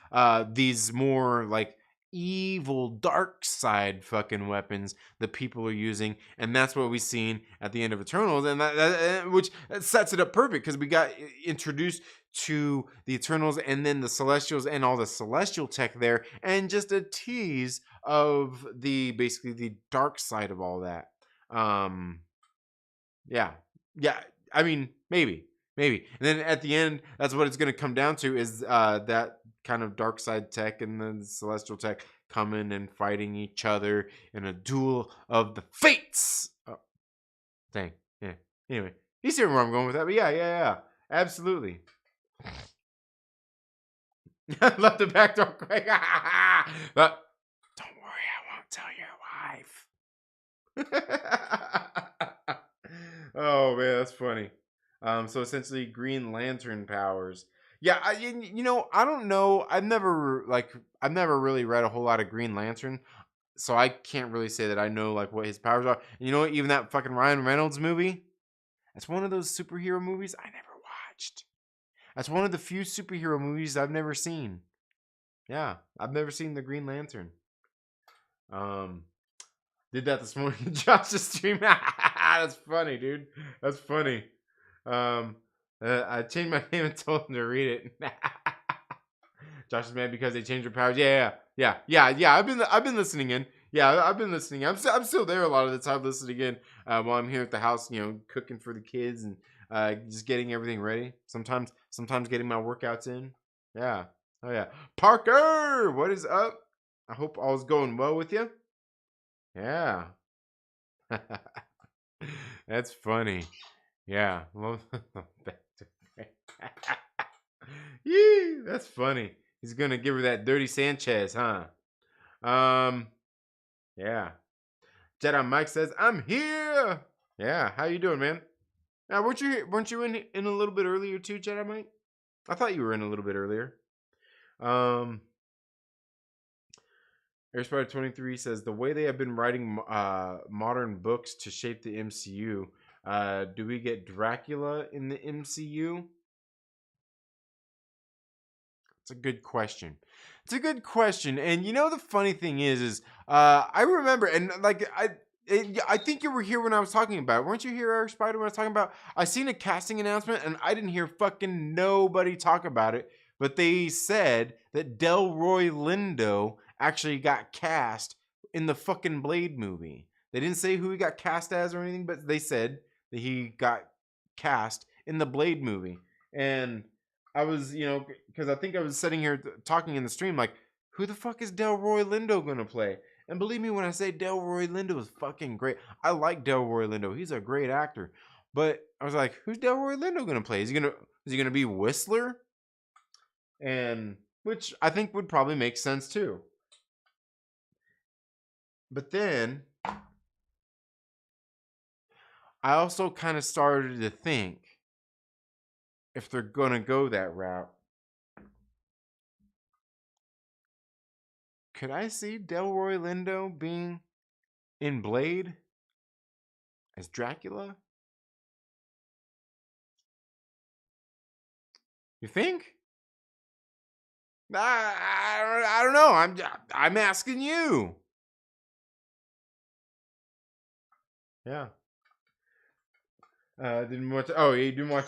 A: more like evil dark side fucking weapons that people are using, and that's what we've seen at the end of Eternals, and which sets it up perfect because we got introduced to the Eternals and then the Celestials and all the celestial tech there, and just a tease of the basically the dark side of all that. Yeah, yeah. I mean, maybe. And then at the end, that's what it's going to come down to is that kind of dark side tech and then celestial tech coming and fighting each other in a duel of the fates. Oh, dang. Yeah. Anyway, you see where I'm going with that. But yeah. Absolutely. I love the backdoor quick. But don't worry, I won't tell your wife. Oh man, that's funny. So essentially, Green Lantern powers. Yeah, you know, I don't know. I've never really read a whole lot of Green Lantern, so I can't really say that I know like what his powers are. And you know, even that fucking Ryan Reynolds movie, that's one of those superhero movies I never watched. That's one of the few superhero movies I've never seen. Yeah, I've never seen the Green Lantern. Did that this morning in Josh's stream. That's funny, dude. That's funny. I changed my name and told him to read it. Josh is mad because they changed their powers. Yeah. I've been listening in. Yeah, I've been listening. I'm still there a lot of the time listening in while I'm here at the house. You know, cooking for the kids and just getting everything ready. Sometimes getting my workouts in. Yeah. Oh yeah. Parker, what is up? I hope all's going well with you. Yeah. That's funny. Yeah. Yeah, that's funny. He's gonna give her that dirty Sanchez, huh? Yeah. Jedi Mike says, "I'm here." Yeah, how you doing, man? Now, weren't you in a little bit earlier too, Jedi Mike? I thought you were in a little bit earlier. Airspider 23 says the way they have been writing modern books to shape the MCU. Do we get Dracula in the MCU? It's a good question. And you know the funny thing is I remember, and like I think you were here when I was talking about it. Weren't you here, Eric Spider, when I was talking about? I seen a casting announcement, and I didn't hear fucking nobody talk about it. But they said that Delroy Lindo actually got cast in the fucking Blade movie. They didn't say who he got cast as or anything, but they said that he got cast in the Blade movie. And I was, you know, because I think I was sitting here talking in the stream, like, who the fuck is Delroy Lindo going to play? And believe me when I say Delroy Lindo is fucking great. I like Delroy Lindo. He's a great actor. But I was like, who's Delroy Lindo going to play? Is he going to be Whistler? And which I think would probably make sense too. But then I also kind of started to think, if they're going to go that route, could I see Delroy Lindo being in Blade as Dracula? You think? I don't know. I'm asking you. Yeah. Didn't watch. Oh, you didn't watch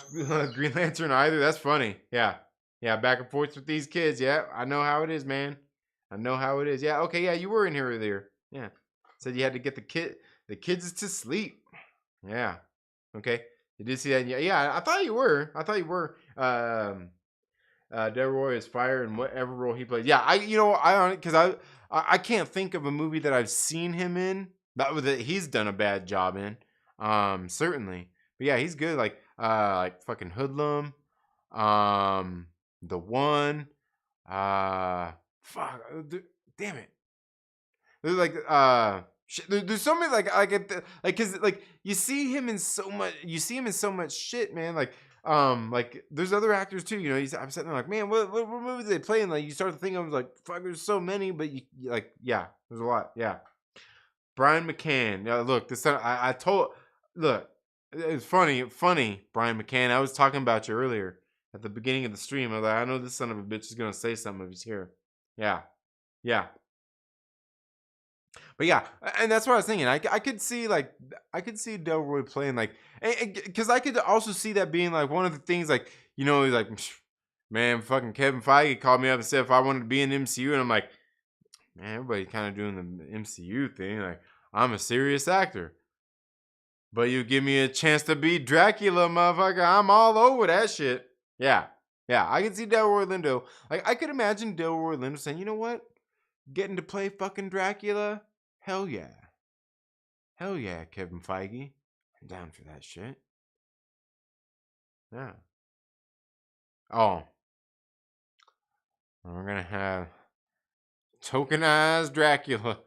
A: Green Lantern either. That's funny. Yeah. Back and forth with these kids. Yeah, I know how it is, man. I know how it is. Yeah. Okay. Yeah, you were in here earlier. Yeah. Said you had to get the kids to sleep. Yeah. Okay. You did see that? Yeah. I thought you were. Delroy is fire in whatever role he plays. Yeah, I can't think of a movie that I've seen him in that he's done a bad job in. Certainly, but yeah, he's good. Like fucking Hoodlum, the one, fuck, damn it. There's like there's so many because like you see him in so much shit, man. Like there's other actors too. You know, I'm sitting there like, man, what movies are they playing? Like you start to think of like, fuck, there's so many, but like, yeah, there's a lot. Yeah, Brian McCann. Yeah, look, this son, I told, look, it's funny, Brian McCann. I was talking about you earlier at the beginning of the stream. I was like, I know this son of a bitch is gonna say something if he's here. Yeah, yeah. But yeah, and that's what I was thinking. I could see Delroy playing like, because I could also see that being like one of the things, like, you know, he's like, man, fucking Kevin Feige called me up and said if I wanted to be in MCU, and I'm like, man, everybody kind of doing the MCU thing. Like, I'm a serious actor, but you give me a chance to be Dracula, motherfucker, I'm all over that shit. Yeah, yeah, I can see Delroy Lindo. Like, I could imagine Delroy Lindo saying, you know what, getting to play fucking Dracula. Hell yeah. Hell yeah, Kevin Feige. I'm down for that shit. Yeah. Oh, we're gonna have tokenized Dracula.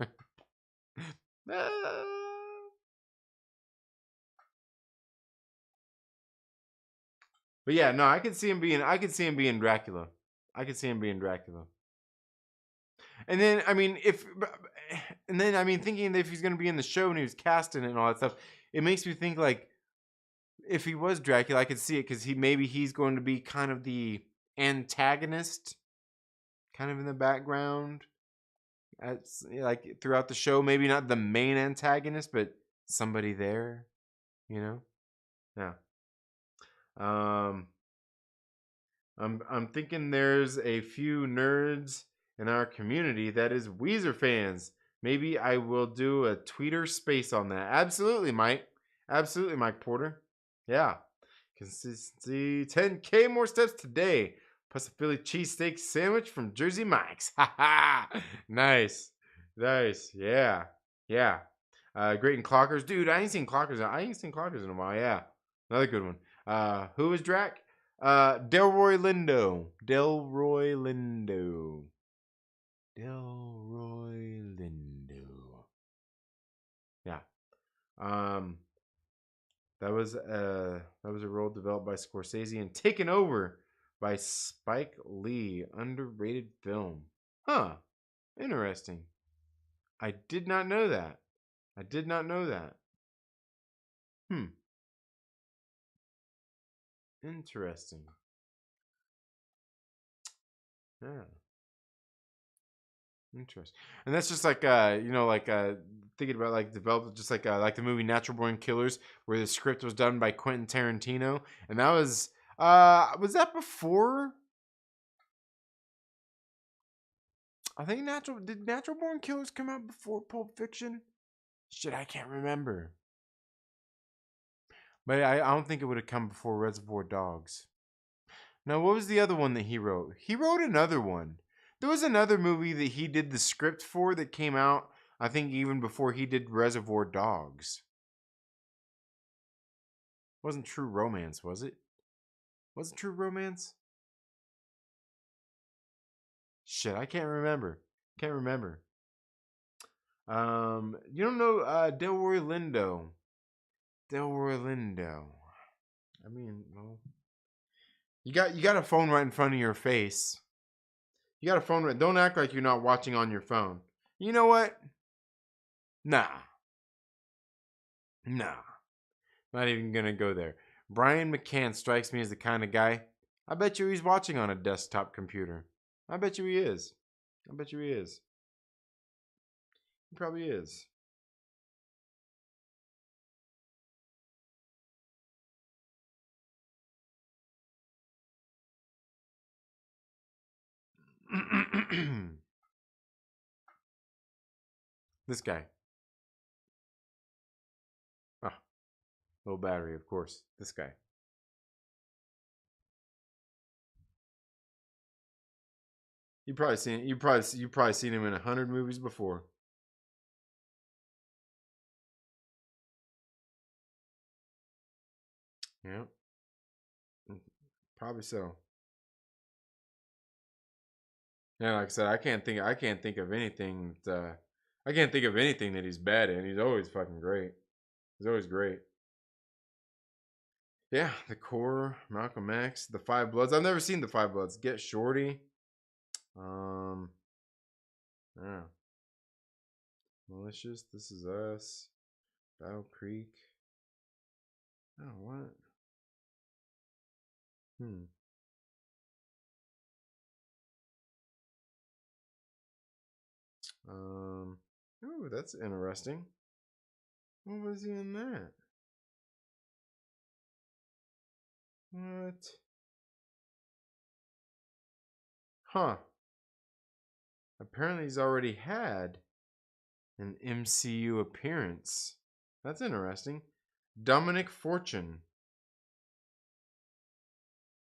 A: Ah. But yeah, no, I could see him being Dracula. I could see him being Dracula. And then I mean thinking that if he's gonna be in the show and he was casting it and all that stuff, it makes me think like if he was Dracula, I could see it because he's going to be kind of the antagonist, kind of in the background, like throughout the show. Maybe not the main antagonist, but somebody there, you know. Yeah. I'm thinking there's a few nerds in our community that is Weezer fans. Maybe I will do a Twitter space on that. Absolutely, Mike. Absolutely, Mike Porter. Yeah. Consistency. 10K more steps today. Plus a Philly cheesesteak sandwich from Jersey Mike's. Ha ha. Nice. Nice. Yeah. Yeah. Great and Clockers. Dude, I ain't seen Clockers in a while. Yeah. Another good one. Who is Drac? Delroy Lindo. Delroy Lindo. Yeah. Um, that was a role developed by Scorsese and taken over by Spike Lee. Underrated film. Huh. Interesting. I did not know that. I did not know that. Hmm. Interesting. Yeah. Interesting. And that's just like thinking about like developed just like the movie Natural Born Killers, where the script was done by Quentin Tarantino, and that was that before? I think Natural Born Killers come out before Pulp Fiction? Shit, I can't remember. But I don't think it would have come before Reservoir Dogs. Now, what was the other one that he wrote? He wrote another one. There was another movie that he did the script for that came out, I think, even before he did Reservoir Dogs. Wasn't True Romance, was it? Wasn't True Romance? Shit, I can't remember. Can't remember. You don't know Delroy Lindo. Delroy Lindo. I mean, well, you got a phone right in front of your face. You got a phone right. Don't act like you're not watching on your phone. You know what? Nah. Nah. Not even gonna go there. Brian McCann strikes me as the kind of guy. I bet you he's watching on a desktop computer. I bet you he is. I bet you he is. He probably is. This guy. Ah, low battery, of course. This guy. You probably seen him in 100 movies before. Yeah, probably so. Yeah, like I said, I can't think of anything that he's bad in. He's always fucking great. He's always great. Yeah, The Core, Malcolm X, The Five Bloods. I've never seen The Five Bloods. Get Shorty. Yeah. Malicious, This Is Us, Battle Creek. Oh, what? Oh, that's interesting. What was he in that? What? Huh. Apparently he's already had an MCU appearance. That's interesting. Dominic Fortune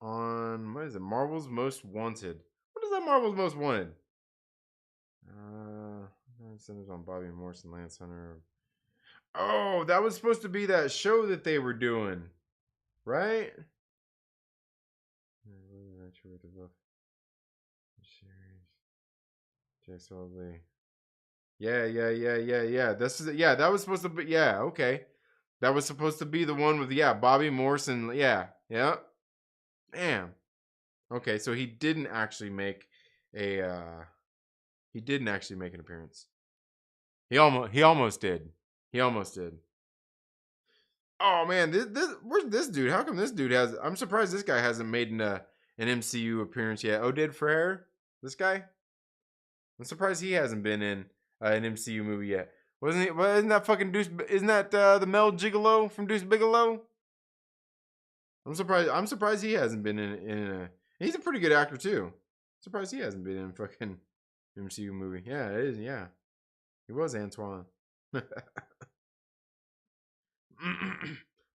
A: on, what is it? Marvel's Most Wanted. What is that Marvel's Most Wanted? Centers on Bobby Morrison, Lance Hunter. Oh, that was supposed to be that show that they were doing, right? Yeah. This is that was supposed to be okay. That was supposed to be the one with Bobby Morrison. Yeah. Damn. Okay, so he didn't actually make an appearance. He almost did. Oh man, where's this dude? How come this dude has? I'm surprised this guy hasn't made an MCU appearance yet. Oded Frere, this guy. I'm surprised he hasn't been in an MCU movie yet. Wasn't he? Well, isn't that fucking Deuce? Isn't that the Mel Gigolo from Deuce Bigelow? I'm surprised he hasn't been in a. He's a pretty good actor too. Surprised he hasn't been in a fucking MCU movie. Yeah, it is. Yeah, he was Antoine.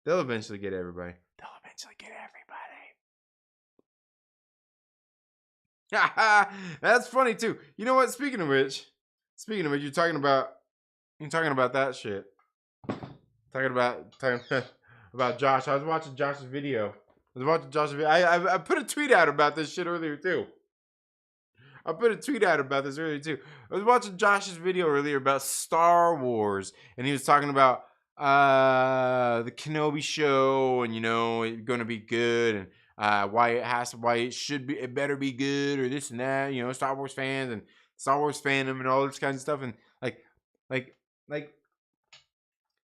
A: They'll eventually get everybody. That's funny too. You know what? Speaking of which, you're talking about that shit. Talking about Josh. I was watching Josh's video. I put a tweet out about this shit earlier too. I was watching Josh's video earlier about Star Wars, and he was talking about the Kenobi show, and it's gonna be good, and why it better be good, or this and that. Star Wars fans and Star Wars fandom and all this kinds of stuff, and like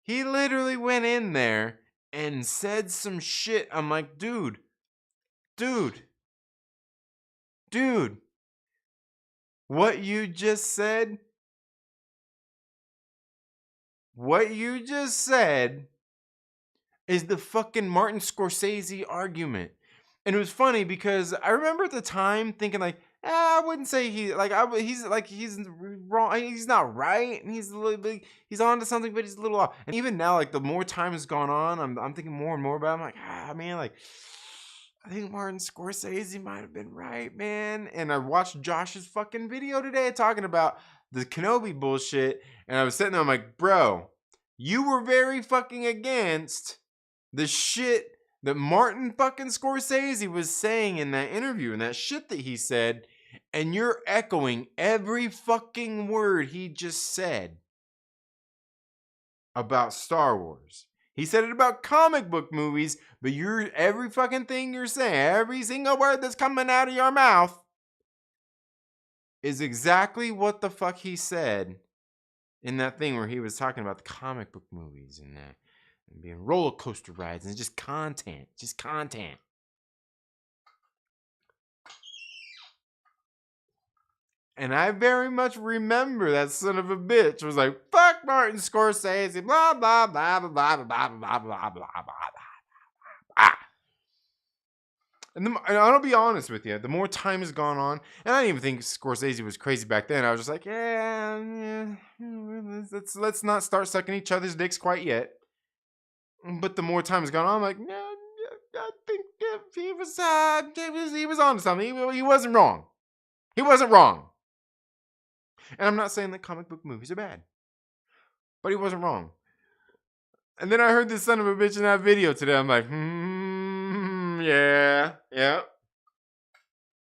A: he literally went in there and said some shit. I'm like, dude. What you just said is the fucking Martin Scorsese argument. And it was funny because I remember at the time thinking I wouldn't say he's wrong. He's not right. And he's a little bit, he's onto something, but he's a little off. And even now, the more time has gone on, I'm thinking more and more about it. I'm man, I think Martin Scorsese might have been right, man. And I watched Josh's fucking video today talking about the Kenobi bullshit. And I was sitting there, I'm like, bro, you were very fucking against the shit that Martin fucking Scorsese was saying in that interview and that shit that he said. And you're echoing every fucking word he just said about Star Wars. He said it about comic book movies, but every fucking thing you're saying, every single word that's coming out of your mouth is exactly what the fuck he said in that thing where he was talking about the comic book movies and that, and being roller coaster rides and just content. And I very much remember that son of a bitch was like, fuck Martin Scorsese, blah, blah, blah, blah, blah, blah, blah, blah, blah, blah, blah. And I'll be honest with you, the more time has gone on, and I didn't even think Scorsese was crazy back then. I was just like, let's not start sucking each other's dicks quite yet. But the more time has gone on, I'm like, I think he was on something. He wasn't wrong. He wasn't wrong. And I'm not saying that comic book movies are bad, but he wasn't wrong. And then I heard this son of a bitch in that video today. I'm like, yeah.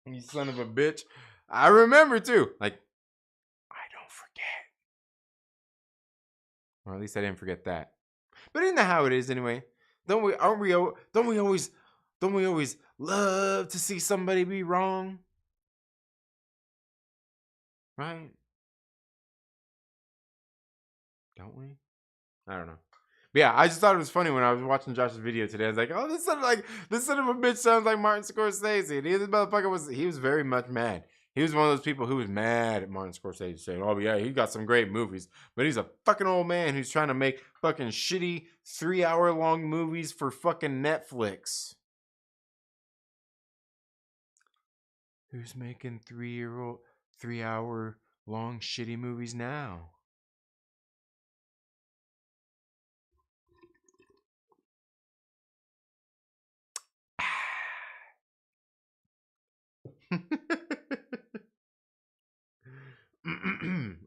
A: You son of a bitch. I remember too. Like, I don't forget. Or at least I didn't forget that. But isn't that how it is anyway? Don't we always love to see somebody be wrong? Right? Don't we? I don't know. But yeah, I just thought it was funny when I was watching Josh's video today. I was like, oh, this son of a bitch sounds like Martin Scorsese. And this motherfucker he was very much mad. He was one of those people who was mad at Martin Scorsese, saying, oh yeah, he got some great movies, but he's a fucking old man who's trying to make fucking shitty 3-hour-long movies for fucking Netflix. Who's making 3-hour-long shitty movies now?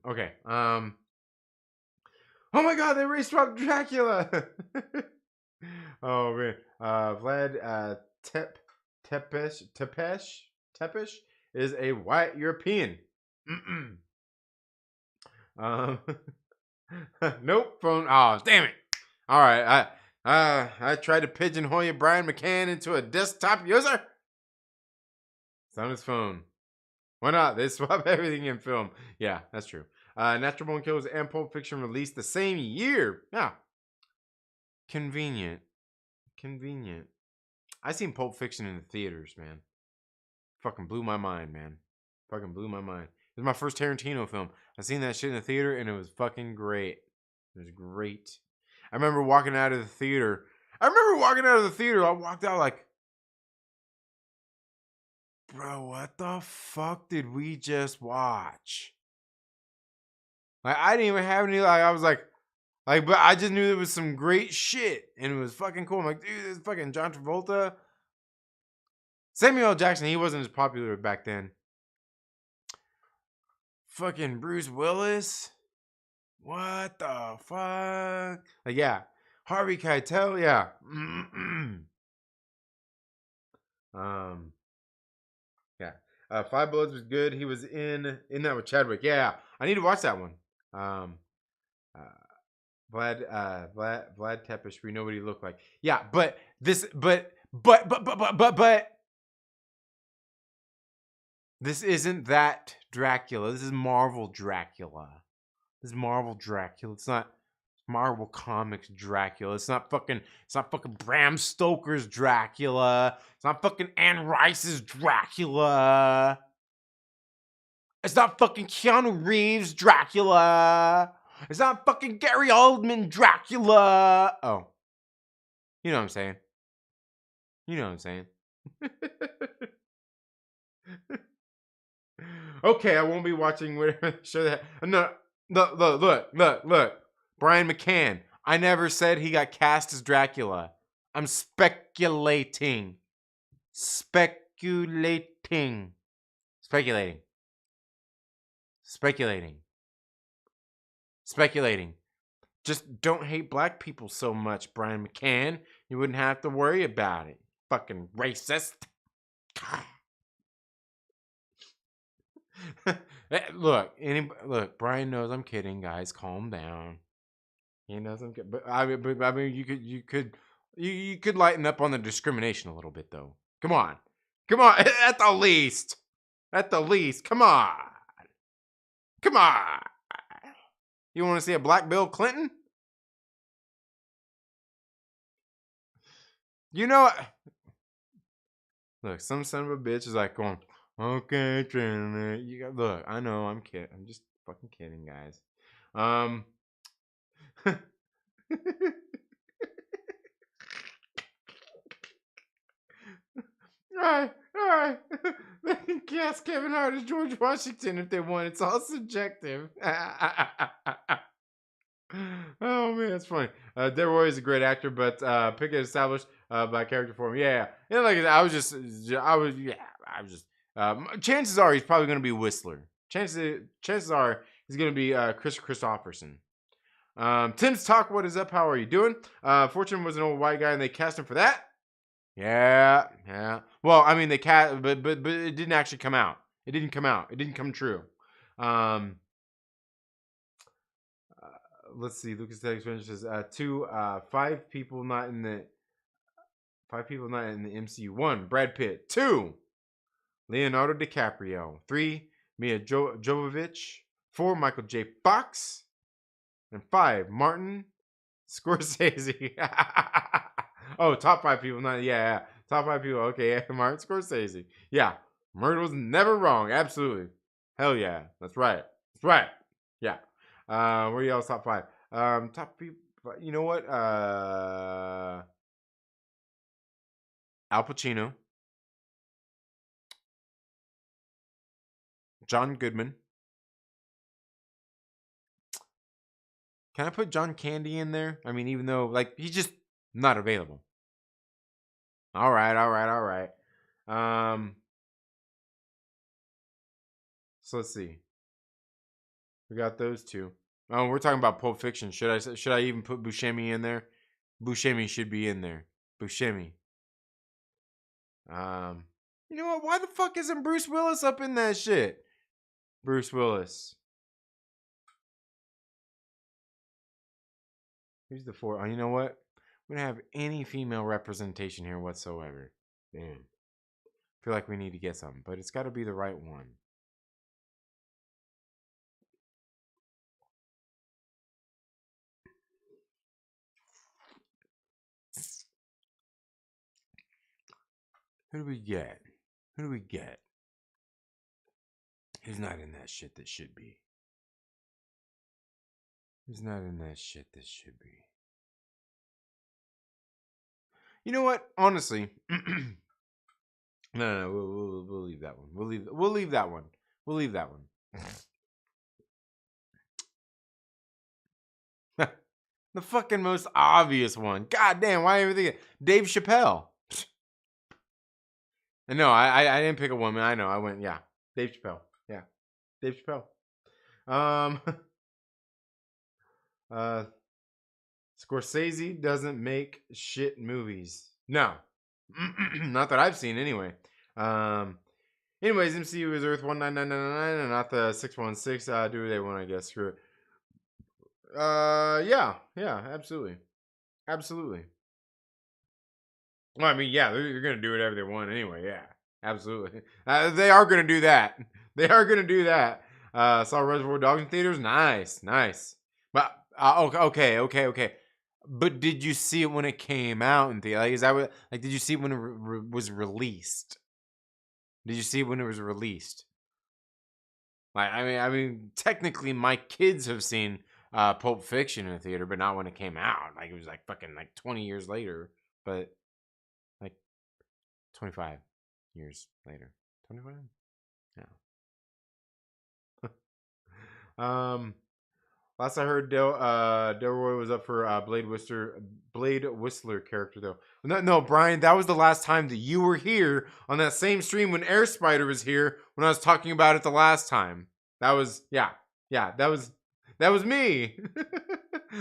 A: Okay. Oh my God, they re-swapped Dracula. Oh man. Vlad Tepesh is a white European. Nope. Phone. Oh, damn it. All right. I tried to pigeonhole Brian McCann into a desktop user. It's on his phone. Why not? They swap everything in film. Yeah, that's true. Natural Born Killers and Pulp Fiction released the same year. Yeah. Convenient. I seen Pulp Fiction in the theaters, man. Fucking blew my mind, man. Fucking blew my mind. It was my first Tarantino film. I seen that shit in the theater and it was fucking great. It was great. I remember walking out of the theater. I walked out like, bro, what the fuck did we just watch? Like, I didn't even have any, like, I was like, but I just knew there was some great shit and it was fucking cool. I'm like, dude, this is fucking John Travolta. Samuel L. Jackson, he wasn't as popular back then. Fucking Bruce Willis. What the fuck? Like, yeah. Harvey Keitel, yeah. Yeah. Five Bullets was good. He was in that with Chadwick. Yeah. I need to watch that one. Vlad Tepish, we know what he looked like. Yeah, but this this isn't that Dracula. This is Marvel Dracula. It's not Marvel Comics Dracula. It's not fucking Bram Stoker's Dracula. It's not fucking Anne Rice's Dracula. It's not fucking Keanu Reeves Dracula. It's not fucking Gary Oldman Dracula. Oh. You know what I'm saying. Okay, I won't be watching whatever show that. No, look. Brian McCann. I never said he got cast as Dracula. I'm speculating. Speculating. Just don't hate black people so much, Brian McCann. You wouldn't have to worry about it. Fucking racist. Look, Brian knows I'm kidding, guys. Calm down. He knows I'm kidding. But I mean, you could lighten up on the discrimination a little bit, though. Come on. At the least. Come on. You want to see a black Bill Clinton? You know what? Look, some son of a bitch is like going, okay, look, I know, I'm kidding. I'm just fucking kidding, guys. All right. They can cast Kevin Hart as George Washington if they want. It's all subjective. Oh man, that's funny. Dead Roy is a great actor, but Pickett established by character for him. Yeah. Like I was just Chances are he's probably going to be Whistler. Chances are he's going to be Chris Christopherson. Tim's talk. What is up? How are you doing? Fortune was an old white guy, and they cast him for that. Yeah. Well, I mean, they cast, but it didn't actually come out. It didn't come out. It didn't come true. Let's see. Lucas Texvenger says 5 people not in the MCU. 1, Brad Pitt. 2, Leonardo DiCaprio. 3, Mia Jovovich. 4, Michael J. Fox. And 5, Martin Scorsese. Oh, top 5 people. Not top 5 people. Okay, yeah, Martin Scorsese. Yeah, Myrtle's never wrong. Absolutely. Hell yeah. That's right. Yeah. Where y'all's top 5? Top people. You know what? Al Pacino. John Goodman. Can I put John Candy in there? I mean, even though he's just not available. All right. So let's see. We got those 2. Oh, we're talking about Pulp Fiction. Should I even put Buscemi in there? Buscemi should be in there. Buscemi. You know what? Why the fuck isn't Bruce Willis up in that shit? Bruce Willis. Here's the 4. Oh, you know what? We don't have any female representation here whatsoever. Damn. Feel like we need to get something, but it's got to be the right one. Who do we get? Who's not in that shit that should be? You know what? Honestly, no. We'll leave that one. We'll leave that one. The fucking most obvious one. God damn, why even think Dave Chappelle? No, I didn't pick a woman. I know. I went, Dave Chappelle. Yeah. Dave Chappelle. Scorsese doesn't make shit movies. No. Not that I've seen anyway. Anyways, MCU is Earth 19999 and not the 616. Do what they want, I guess. Screw it. Yeah, absolutely. Well, I mean, yeah, they're gonna do whatever they want anyway. Yeah, absolutely. They are gonna do that. Saw Reservoir Dogs in theaters. Nice. But okay. But did you see it when it came out in theater? Like, is that what? Like, did you see it when it was released? Like, I mean, technically, my kids have seen Pulp Fiction in the theater, but not when it came out. Like, it was like fucking 20 years later. But 25 years later. 25? Yeah. Last I heard, Delroy was up for Blade Whistler character though. No, Brian, that was the last time that you were here on that same stream when Air Spider was here when I was talking about it the last time. That was that was me.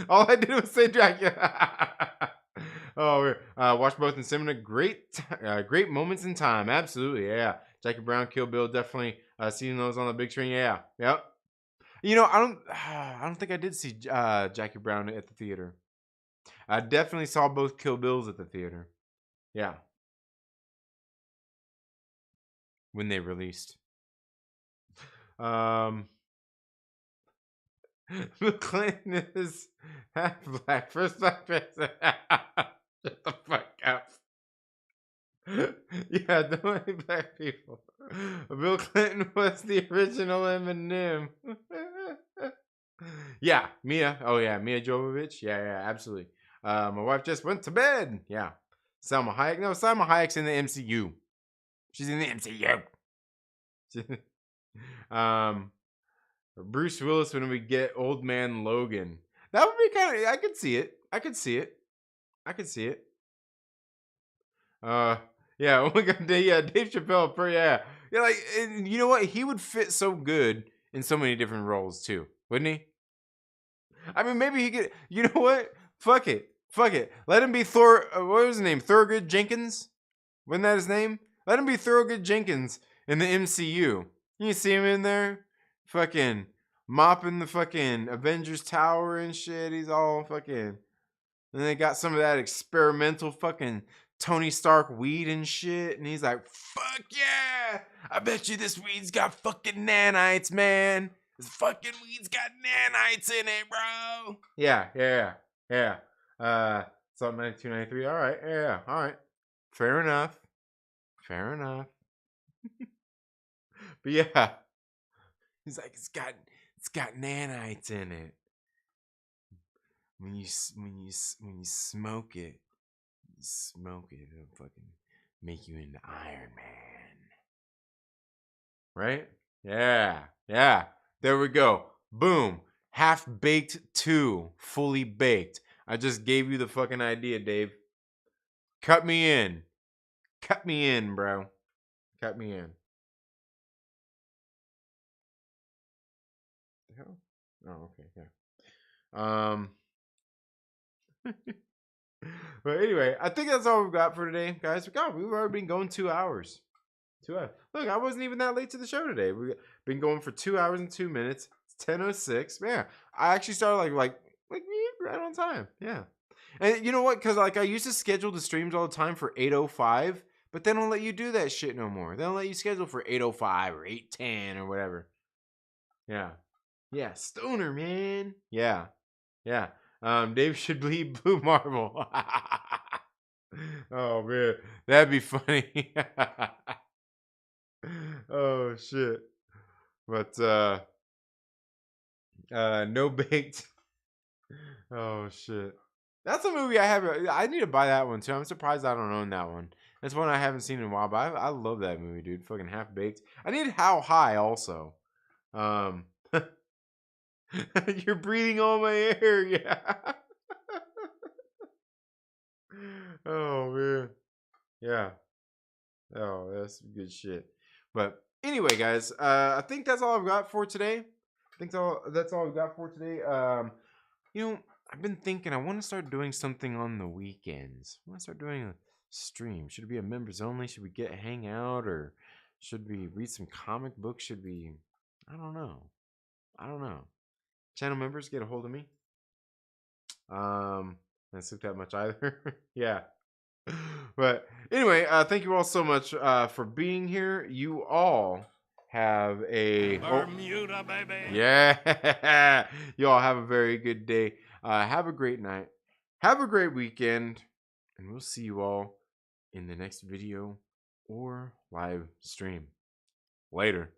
A: All I did was say Dracula. Oh, watch both in cinema. Great moments in time. Absolutely, yeah. Jackie Brown, Kill Bill, definitely seeing those on the big screen. Yeah, yep. You know, I don't think I did see Jackie Brown at the theater. I definitely saw both Kill Bills at the theater. Yeah. When they released. Bill Clinton is half black. First black person. Shut the fuck up. Yeah, the only black people. Bill Clinton was the original Eminem. Yeah, Mia. Oh yeah, Mia Jovovich. Yeah, absolutely. My wife just went to bed. Yeah. Salma Hayek. No, Salma Hayek's in the MCU. She's in the MCU. Bruce Willis when we get Old Man Logan. That would be kind of. I could see it. Yeah. Oh my God. Yeah, Dave Chappelle. Yeah. Yeah, like, and you know what? He would fit so good in so many different roles too, wouldn't he? I mean, maybe he could. You know what? Fuck it. Fuck it. Let him be Thor. What was his name? Thurgood Jenkins? Wasn't that his name? Let him be Thurgood Jenkins in the MCU. You see him in there, fucking mopping the fucking Avengers Tower and shit. He's all fucking. And they got some of that experimental fucking Tony Stark weed and shit. And he's like, fuck yeah. I bet you this weed's got fucking nanites, man. This fucking weed's got nanites in it, bro. Yeah. Something 92, 93. All right. Yeah. All right. Fair enough. But yeah. He's like, it's got nanites in it. When you smoke it, it'll fucking make you into Iron Man. Right? Yeah. There we go. Boom. Half Baked 2. Fully baked. I just gave you the fucking idea, Dave. Cut me in, bro. Cut me in. The hell? Oh, okay, yeah. But anyway, I think that's all we've got for today, guys. We've already been going 2 hours. 2 hours. Look, I wasn't even that late to the show today. We've been going for 2 hours and 2 minutes. It's 10:06. Man, I actually started like right on time. Yeah. And you know what? Because like I used to schedule the streams all the time for 8:05, but they don't let you do that shit no more. They don't let you schedule for 8:05 or 8:10 or whatever. Yeah. Yeah. Stoner, man. Yeah. Dave should bleed Blue Marble. Oh man, that'd be funny. Oh shit. But no baked. Oh shit. That's a movie I have. I need to buy that one too. I'm surprised I don't own that one. That's one I haven't seen in a while, but I love that movie, dude. Fucking Half Baked. I need How High also. You're breathing all my air, yeah. Oh man. Yeah. Oh, that's good shit. But anyway, guys, I think that's all I've got for today. That's all I've got for today. I've been thinking I want to start doing something on the weekends. I want to start doing a stream. Should it be a members only? Should we hang out, or should we read some comic books? Should we? I don't know. Channel members, get a hold of me. Not sleep that much either. Yeah. But anyway, thank you all so much for being here. You all have a
C: Bermuda, baby.
A: Yeah. You all have a very good day. Have a great night. Have a great weekend. And we'll see you all in the next video or live stream. Later.